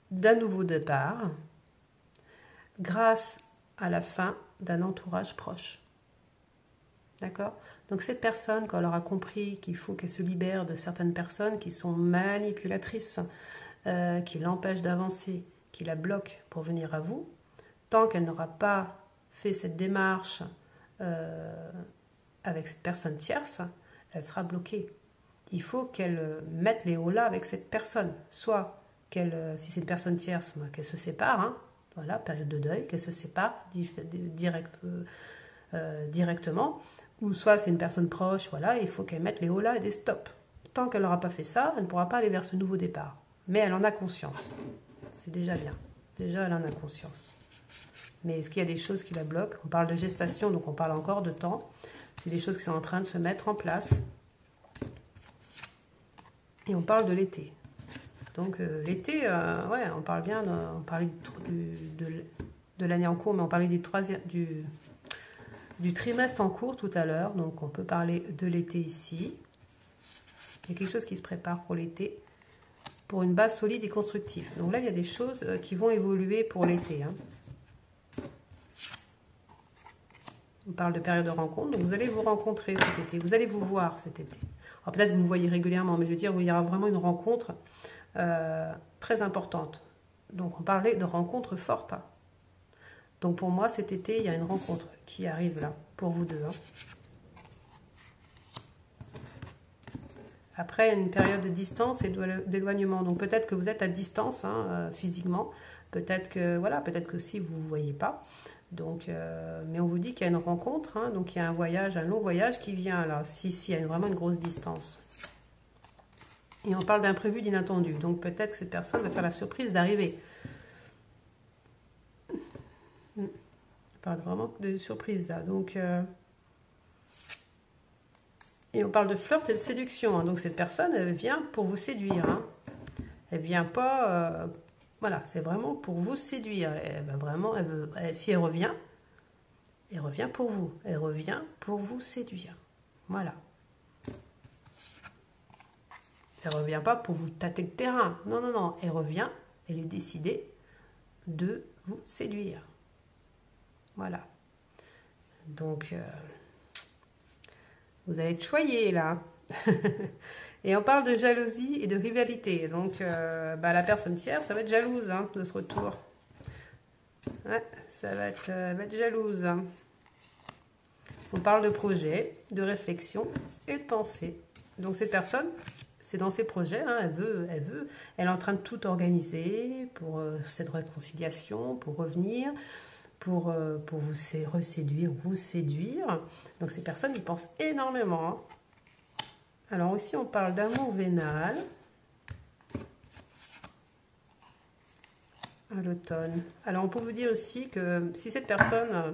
d'un nouveau départ grâce à la fin d'un entourage proche. D'accord? Donc cette personne, quand elle aura compris qu'il faut qu'elle se libère de certaines personnes qui sont manipulatrices, qui l'empêchent d'avancer, qui la bloquent pour venir à vous, tant qu'elle n'aura pas fait cette démarche avec cette personne tierce, elle sera bloquée. Il faut qu'elle mette les hauts là avec cette personne. Soit si c'est une personne tierce, qu'elle se sépare, hein, voilà, période de deuil, qu'elle se sépare directement, ou soit c'est une personne proche, voilà, il faut qu'elle mette les hauts là et des stops. Tant qu'elle n'aura pas fait ça, elle ne pourra pas aller vers ce nouveau départ. Mais elle en a conscience. C'est déjà bien. Déjà, elle en a conscience. Mais est-ce qu'il y a des choses qui la bloquent? On parle de gestation, donc on parle encore de temps. C'est des choses qui sont en train de se mettre en place. Et on parle de l'été. Donc l'été, ouais, on parle bien, on parlait de l'année en cours, mais on parlait du trimestre en cours tout à l'heure. Donc on peut parler de l'été ici. Il y a quelque chose qui se prépare pour l'été, pour une base solide et constructive. Donc là, il y a des choses qui vont évoluer pour l'été. Hein. On parle de période de rencontre, donc vous allez vous rencontrer cet été, vous allez vous voir cet été. Alors peut-être que vous vous voyez régulièrement, mais je veux dire, il y aura vraiment une rencontre très importante. Donc on parlait de rencontres fortes. Hein. Donc pour moi, cet été, il y a une rencontre qui arrive là, pour vous deux. Hein. Après, une période de distance et d'éloignement. Donc peut-être que vous êtes à distance hein, physiquement, peut-être que voilà, peut-être que si vous ne vous voyez pas. Donc, mais on vous dit qu'il y a une rencontre, hein, donc il y a un voyage, un long voyage qui vient là, si il y a vraiment une grosse distance. Et on parle d'imprévu, d'inattendu, donc peut-être que cette personne va faire la surprise d'arriver. On parle vraiment de surprise là, donc... Et on parle de flirt et de séduction, hein, donc cette personne, elle vient pour vous séduire. Hein. Elle vient pas... voilà, c'est vraiment pour vous séduire. Elle va vraiment, si elle revient pour vous. Elle revient pour vous séduire. Voilà. Elle revient pas pour vous tâter le terrain. Non, non, non. Elle revient, elle est décidée de vous séduire. Voilà. Donc, vous allez être choyés là. Et on parle de jalousie et de rivalité. Donc, la personne tiers, ça va être jalouse hein, de ce retour. Ouais, ça va être jalouse. On parle de projet, de réflexion et de pensée. Donc, cette personne, c'est dans ses projets. Hein, elle est en train de tout organiser pour cette réconciliation, pour revenir, pour vous reséduire, vous séduire. Donc, ces personnes, ils pensent énormément. Hein. Alors aussi, on parle d'amour vénal à l'automne. Alors, on peut vous dire aussi que si cette personne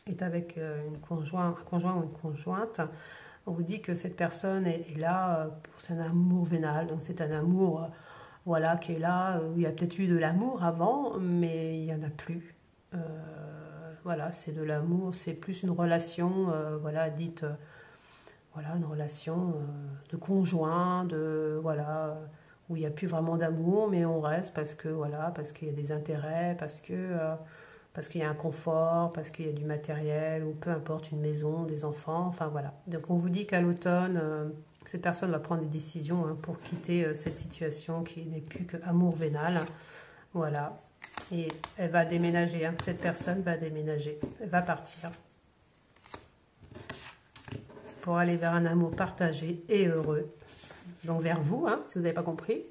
est avec un conjoint ou une conjointe, on vous dit que cette personne est là pour son amour vénal. Donc, c'est un amour voilà, qui est là, où il y a peut-être eu de l'amour avant, mais il n'y en a plus. Voilà, c'est de l'amour, c'est plus une relation, voilà, dite... Voilà, une relation de conjoint, voilà, où il n'y a plus vraiment d'amour, mais on reste parce que voilà, parce qu'il y a des intérêts, parce qu'il y a un confort, parce qu'il y a du matériel, ou peu importe, une maison, des enfants, enfin voilà. Donc on vous dit qu'à l'automne, cette personne va prendre des décisions hein, pour quitter cette situation qui n'est plus que amour vénal. Voilà. Et elle va déménager, hein. Cette personne va déménager, elle va partir. Pour aller vers un amour partagé et heureux. Donc vers vous, hein, si vous n'avez pas compris.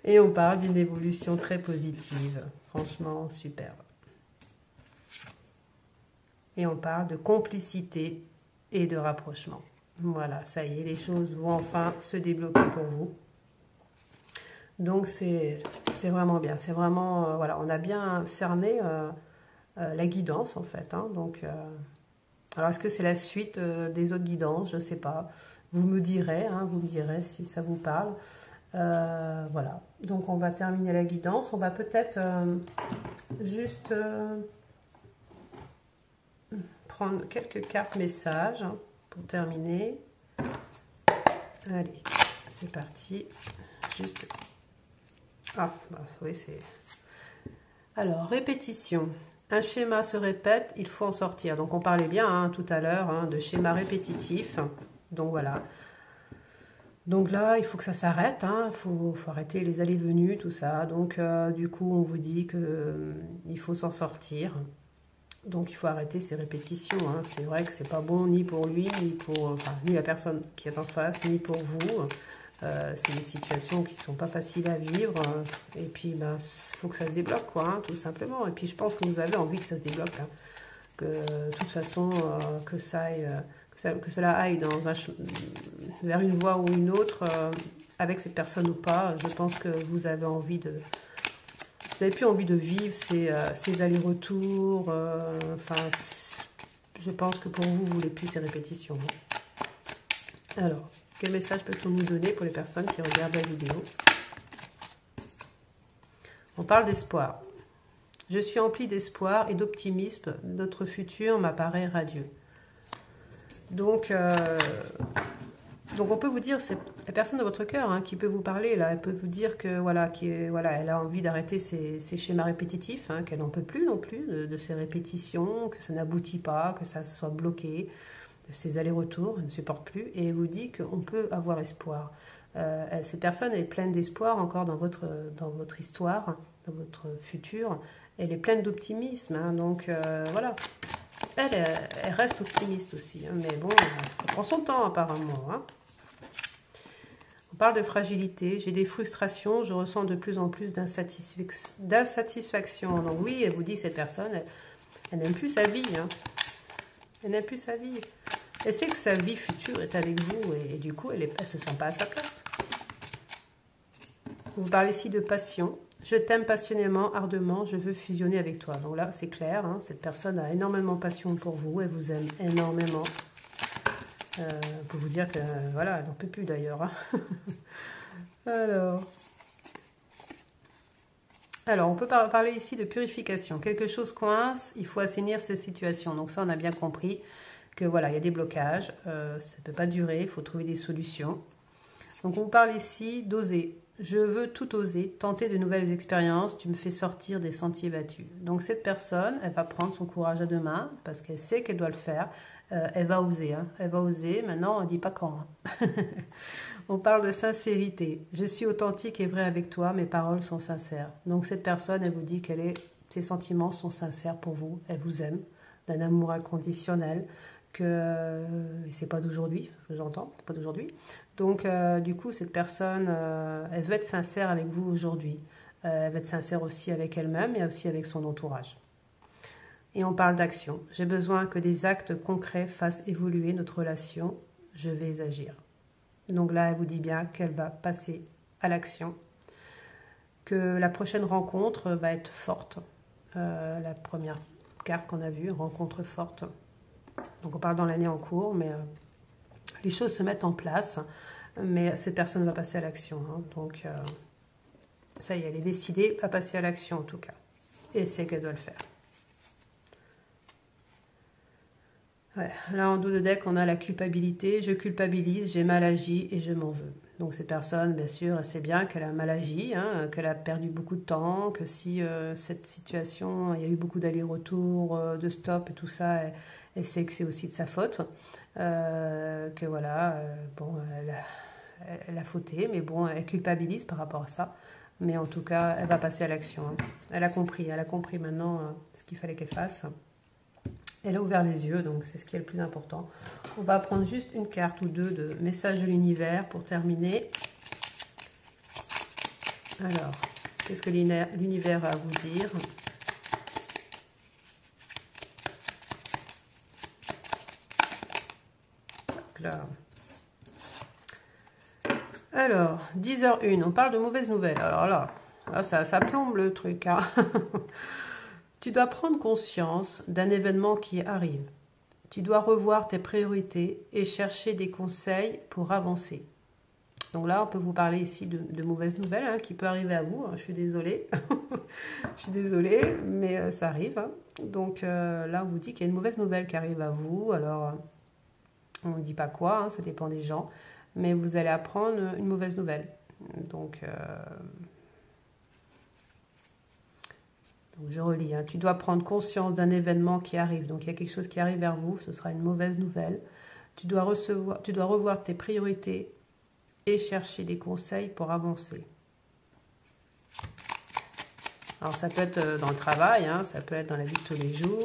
Et on parle d'une évolution très positive. Franchement, superbe. Et on parle de complicité et de rapprochement. Voilà, ça y est, les choses vont enfin se débloquer pour vous. Donc c'est vraiment bien. C'est vraiment, voilà, on a bien cerné la guidance en fait. Hein, donc... alors, est-ce que c'est la suite des autres guidances? Je ne sais pas. Vous me direz si ça vous parle. Voilà. Donc, on va terminer la guidance. On va peut-être juste prendre quelques cartes messages hein, pour terminer. Allez, c'est parti. Juste... Ah, oui, c'est... Alors, répétition. Un schéma se répète, il faut en sortir. Donc, on parlait bien hein, tout à l'heure hein, de schéma répétitif. Donc, voilà. Donc là, il faut que ça s'arrête. Hein. Faut arrêter les allées-venues, tout ça. Donc, du coup, on vous dit qu'il faut s'en sortir. Donc, il faut arrêter ces répétitions. Hein. C'est vrai que c'est pas bon ni pour lui, ni la personne qui est en face, ni pour vous. C'est des situations qui ne sont pas faciles à vivre et puis faut que ça se débloque quoi, hein, tout simplement. Et puis je pense que vous avez envie que ça se débloque, hein, que de toute façon que cela aille vers une voie ou une autre avec cette personne ou pas. Je pense que vous avez plus envie de vivre ces allers-retours. Je pense que pour vous, vous voulez plus ces répétitions. Alors. Quel message peut-on nous donner pour les personnes qui regardent la vidéo? On parle d'espoir. Je suis empli d'espoir et d'optimisme. Notre futur m'apparaît radieux. Donc on peut vous dire, c'est la personne de votre cœur hein, qui peut vous parler. Là, elle peut vous dire que elle a envie d'arrêter ces schémas répétitifs, hein, qu'elle n'en peut plus non plus de ces répétitions, que ça n'aboutit pas, que ça soit bloqué. Ces allers-retours, elle ne supporte plus, et elle vous dit qu'on peut avoir espoir. Cette personne est pleine d'espoir encore dans votre histoire, dans votre futur. Elle est pleine d'optimisme, hein, donc voilà. Elle reste optimiste aussi, hein, mais bon, elle prend son temps apparemment. Hein. On parle de fragilité, j'ai des frustrations, je ressens de plus en plus d'insatisfaction. Donc oui, elle vous dit, cette personne, elle n'aime plus sa vie. Hein. Elle n'aime plus sa vie. Elle sait que sa vie future est avec vous et du coup, elle ne se sent pas à sa place. Vous parlez ici de passion. Je t'aime passionnément, ardemment, je veux fusionner avec toi. Donc là, c'est clair, hein, cette personne a énormément de passion pour vous, elle vous aime énormément. Pour vous dire que, voilà, elle n'en peut plus d'ailleurs. Hein. Alors, on peut parler ici de purification. Quelque chose coince, il faut assainir ces situations. Donc ça, on a bien compris que voilà, il y a des blocages, ça ne peut pas durer, il faut trouver des solutions. Donc on vous parle ici d'oser. Je veux tout oser, tenter de nouvelles expériences, tu me fais sortir des sentiers battus. Donc cette personne, elle va prendre son courage à deux mains parce qu'elle sait qu'elle doit le faire. Elle va oser, hein. Elle va oser. Maintenant, on ne dit pas quand. Hein. On parle de sincérité. Je suis authentique et vraie avec toi, mes paroles sont sincères. Donc cette personne, elle vous dit ses sentiments sont sincères pour vous. Elle vous aime d'un amour inconditionnel. C'est pas d'aujourd'hui, parce que j'entends, c'est pas d'aujourd'hui. Donc, du coup, cette personne, elle veut être sincère avec vous aujourd'hui. Elle veut être sincère aussi avec elle-même et aussi avec son entourage. Et on parle d'action. J'ai besoin que des actes concrets fassent évoluer notre relation. Je vais agir. Donc là, elle vous dit bien qu'elle va passer à l'action. Que la prochaine rencontre va être forte. La première carte qu'on a vue, rencontre forte. Donc on parle dans l'année en cours, mais les choses se mettent en place, mais cette personne va passer à l'action. Hein. Donc ça y est, elle est décidée à passer à l'action en tout cas. Et c'est qu'elle doit le faire. Ouais. Là en dos de deck, on a la culpabilité. Je culpabilise, j'ai mal agi et je m'en veux. Donc cette personne, bien sûr, elle sait bien qu'elle a mal agi, hein, qu'elle a perdu beaucoup de temps, que si cette situation, il y a eu beaucoup d'allers-retours, de stop et tout ça, elle sait que c'est aussi de sa faute, que voilà, bon, elle a fauté, mais bon, elle culpabilise par rapport à ça. Mais en tout cas, elle va passer à l'action. Hein. Elle a compris maintenant ce qu'il fallait qu'elle fasse. Elle a ouvert les yeux, donc c'est ce qui est le plus important. On va prendre juste une carte ou deux de message de l'univers pour terminer. Alors, qu'est-ce que l'univers va vous dire ? Là. Alors, 10h01, on parle de mauvaises nouvelles. Alors là ça plombe le truc. Hein. Tu dois prendre conscience d'un événement qui arrive. Tu dois revoir tes priorités et chercher des conseils pour avancer. Donc là, on peut vous parler ici de mauvaises nouvelles hein, qui peut arriver à vous. Je suis désolée. Je suis désolée, mais ça arrive. Hein. Donc là, on vous dit qu'il y a une mauvaise nouvelle qui arrive à vous. Alors, on ne dit pas quoi, hein, ça dépend des gens. Mais vous allez apprendre une mauvaise nouvelle. Donc je relis, hein. Tu dois prendre conscience d'un événement qui arrive. Donc il y a quelque chose qui arrive vers vous, ce sera une mauvaise nouvelle. Tu dois revoir tes priorités et chercher des conseils pour avancer. Alors ça peut être dans le travail, hein, ça peut être dans la vie de tous les jours.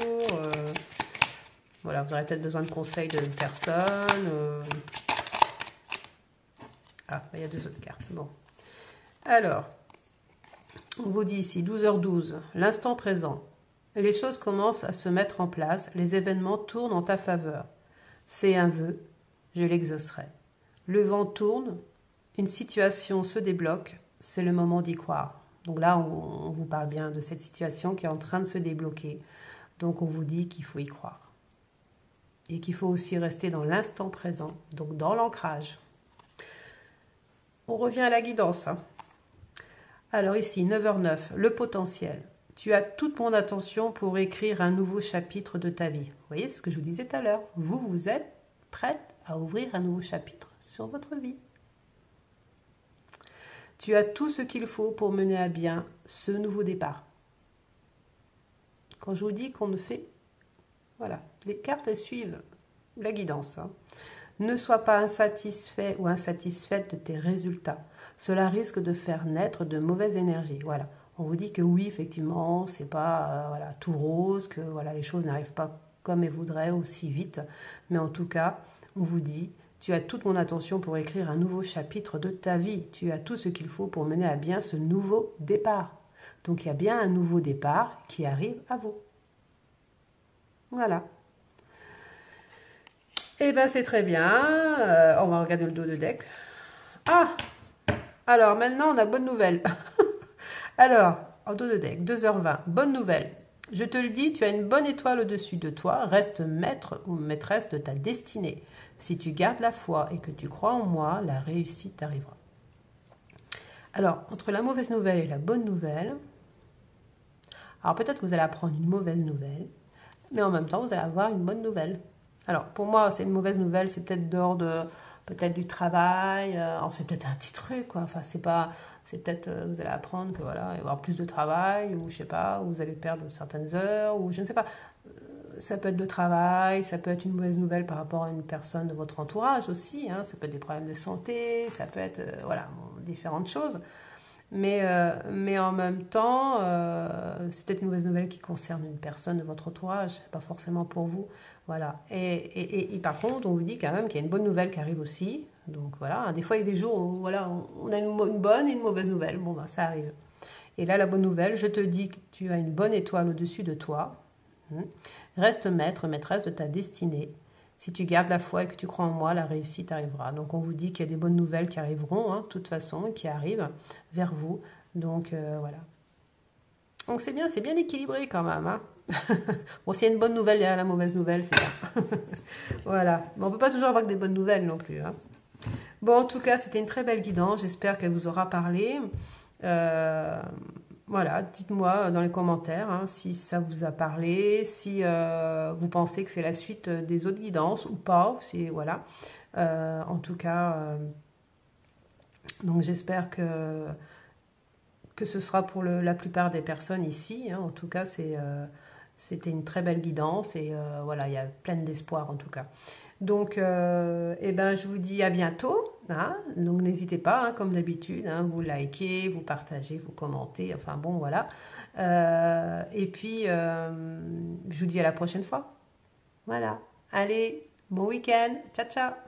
Voilà, vous aurez peut-être besoin de conseils de personnes. Ah, il y a deux autres cartes. Bon. Alors, on vous dit ici, 12h12, l'instant présent. Les choses commencent à se mettre en place, les événements tournent en ta faveur. Fais un vœu, je l'exaucerai. Le vent tourne, une situation se débloque, c'est le moment d'y croire. Donc là, on vous parle bien de cette situation qui est en train de se débloquer. Donc on vous dit qu'il faut y croire. Et qu'il faut aussi rester dans l'instant présent, donc dans l'ancrage. On revient à la guidance. Hein. Alors ici, 9h09, le potentiel. Tu as toute mon attention pour écrire un nouveau chapitre de ta vie. Vous voyez, c'est ce que je vous disais tout à l'heure. Vous êtes prête à ouvrir un nouveau chapitre sur votre vie. Tu as tout ce qu'il faut pour mener à bien ce nouveau départ. Quand je vous dis qu'on ne fait... Voilà, les cartes, elles suivent la guidance. Hein. Ne sois pas insatisfait ou insatisfaite de tes résultats. Cela risque de faire naître de mauvaises énergies. Voilà. On vous dit que oui, effectivement, c'est pas voilà, tout rose, que voilà, les choses n'arrivent pas comme elles voudraient aussi vite. Mais en tout cas, on vous dit, tu as toute mon attention pour écrire un nouveau chapitre de ta vie. Tu as tout ce qu'il faut pour mener à bien ce nouveau départ. Donc il y a bien un nouveau départ qui arrive à vous. Voilà. Eh bien, c'est très bien. On va regarder le dos de deck. Ah! Alors, maintenant, on a bonne nouvelle. Alors, en dos de deck, 2h20. Bonne nouvelle. Je te le dis, tu as une bonne étoile au-dessus de toi. Reste maître ou maîtresse de ta destinée. Si tu gardes la foi et que tu crois en moi, la réussite arrivera. Alors, entre la mauvaise nouvelle et la bonne nouvelle, alors peut-être que vous allez apprendre une mauvaise nouvelle, mais en même temps, vous allez avoir une bonne nouvelle. Alors, pour moi, c'est une mauvaise nouvelle, c'est peut-être d'ordre peut-être du travail, c'est peut-être un petit truc, quoi. Enfin, c'est pas C'est peut-être, vous allez apprendre que voilà, il va y avoir plus de travail, ou je sais pas, ou vous allez perdre certaines heures, ou je ne sais pas. Ça peut être de travail, ça peut être une mauvaise nouvelle par rapport à une personne de votre entourage aussi, hein, ça peut être des problèmes de santé, ça peut être, voilà, bon, différentes choses. Mais en même temps, c'est peut-être une mauvaise nouvelle qui concerne une personne de votre entourage, pas forcément pour vous. Voilà. Et par contre, on vous dit quand même qu'il y a une bonne nouvelle qui arrive aussi. Donc voilà, hein, des fois il y a des jours où voilà, on a une bonne et une mauvaise nouvelle. Bon, ben, ça arrive. Et là, la bonne nouvelle, je te dis que tu as une bonne étoile au-dessus de toi. Reste maître, maîtresse de ta destinée. Si tu gardes la foi et que tu crois en moi, la réussite arrivera. Donc on vous dit qu'il y a des bonnes nouvelles qui arriveront, hein, de toute façon, qui arrivent vers vous. Donc voilà. Donc c'est bien équilibré quand même. Hein. Bon, s'il y a une bonne nouvelle derrière la mauvaise nouvelle, c'est bien. Voilà. Mais on ne peut pas toujours avoir que des bonnes nouvelles non plus. Hein. Bon, en tout cas, c'était une très belle guidance. J'espère qu'elle vous aura parlé. Voilà, dites-moi dans les commentaires hein, si ça vous a parlé, si vous pensez que c'est la suite des autres guidances ou pas. Voilà. En tout cas, donc j'espère que ce sera pour la plupart des personnes ici. Hein. En tout cas, c'était une très belle guidance et voilà, il y a plein d'espoir en tout cas. Donc, eh ben, je vous dis à bientôt. Hein. Donc, n'hésitez pas, hein, comme d'habitude, hein, vous likez, vous partagez, vous commentez. Enfin, bon, voilà. Et puis, je vous dis à la prochaine fois. Voilà. Allez, bon week-end. Ciao, ciao.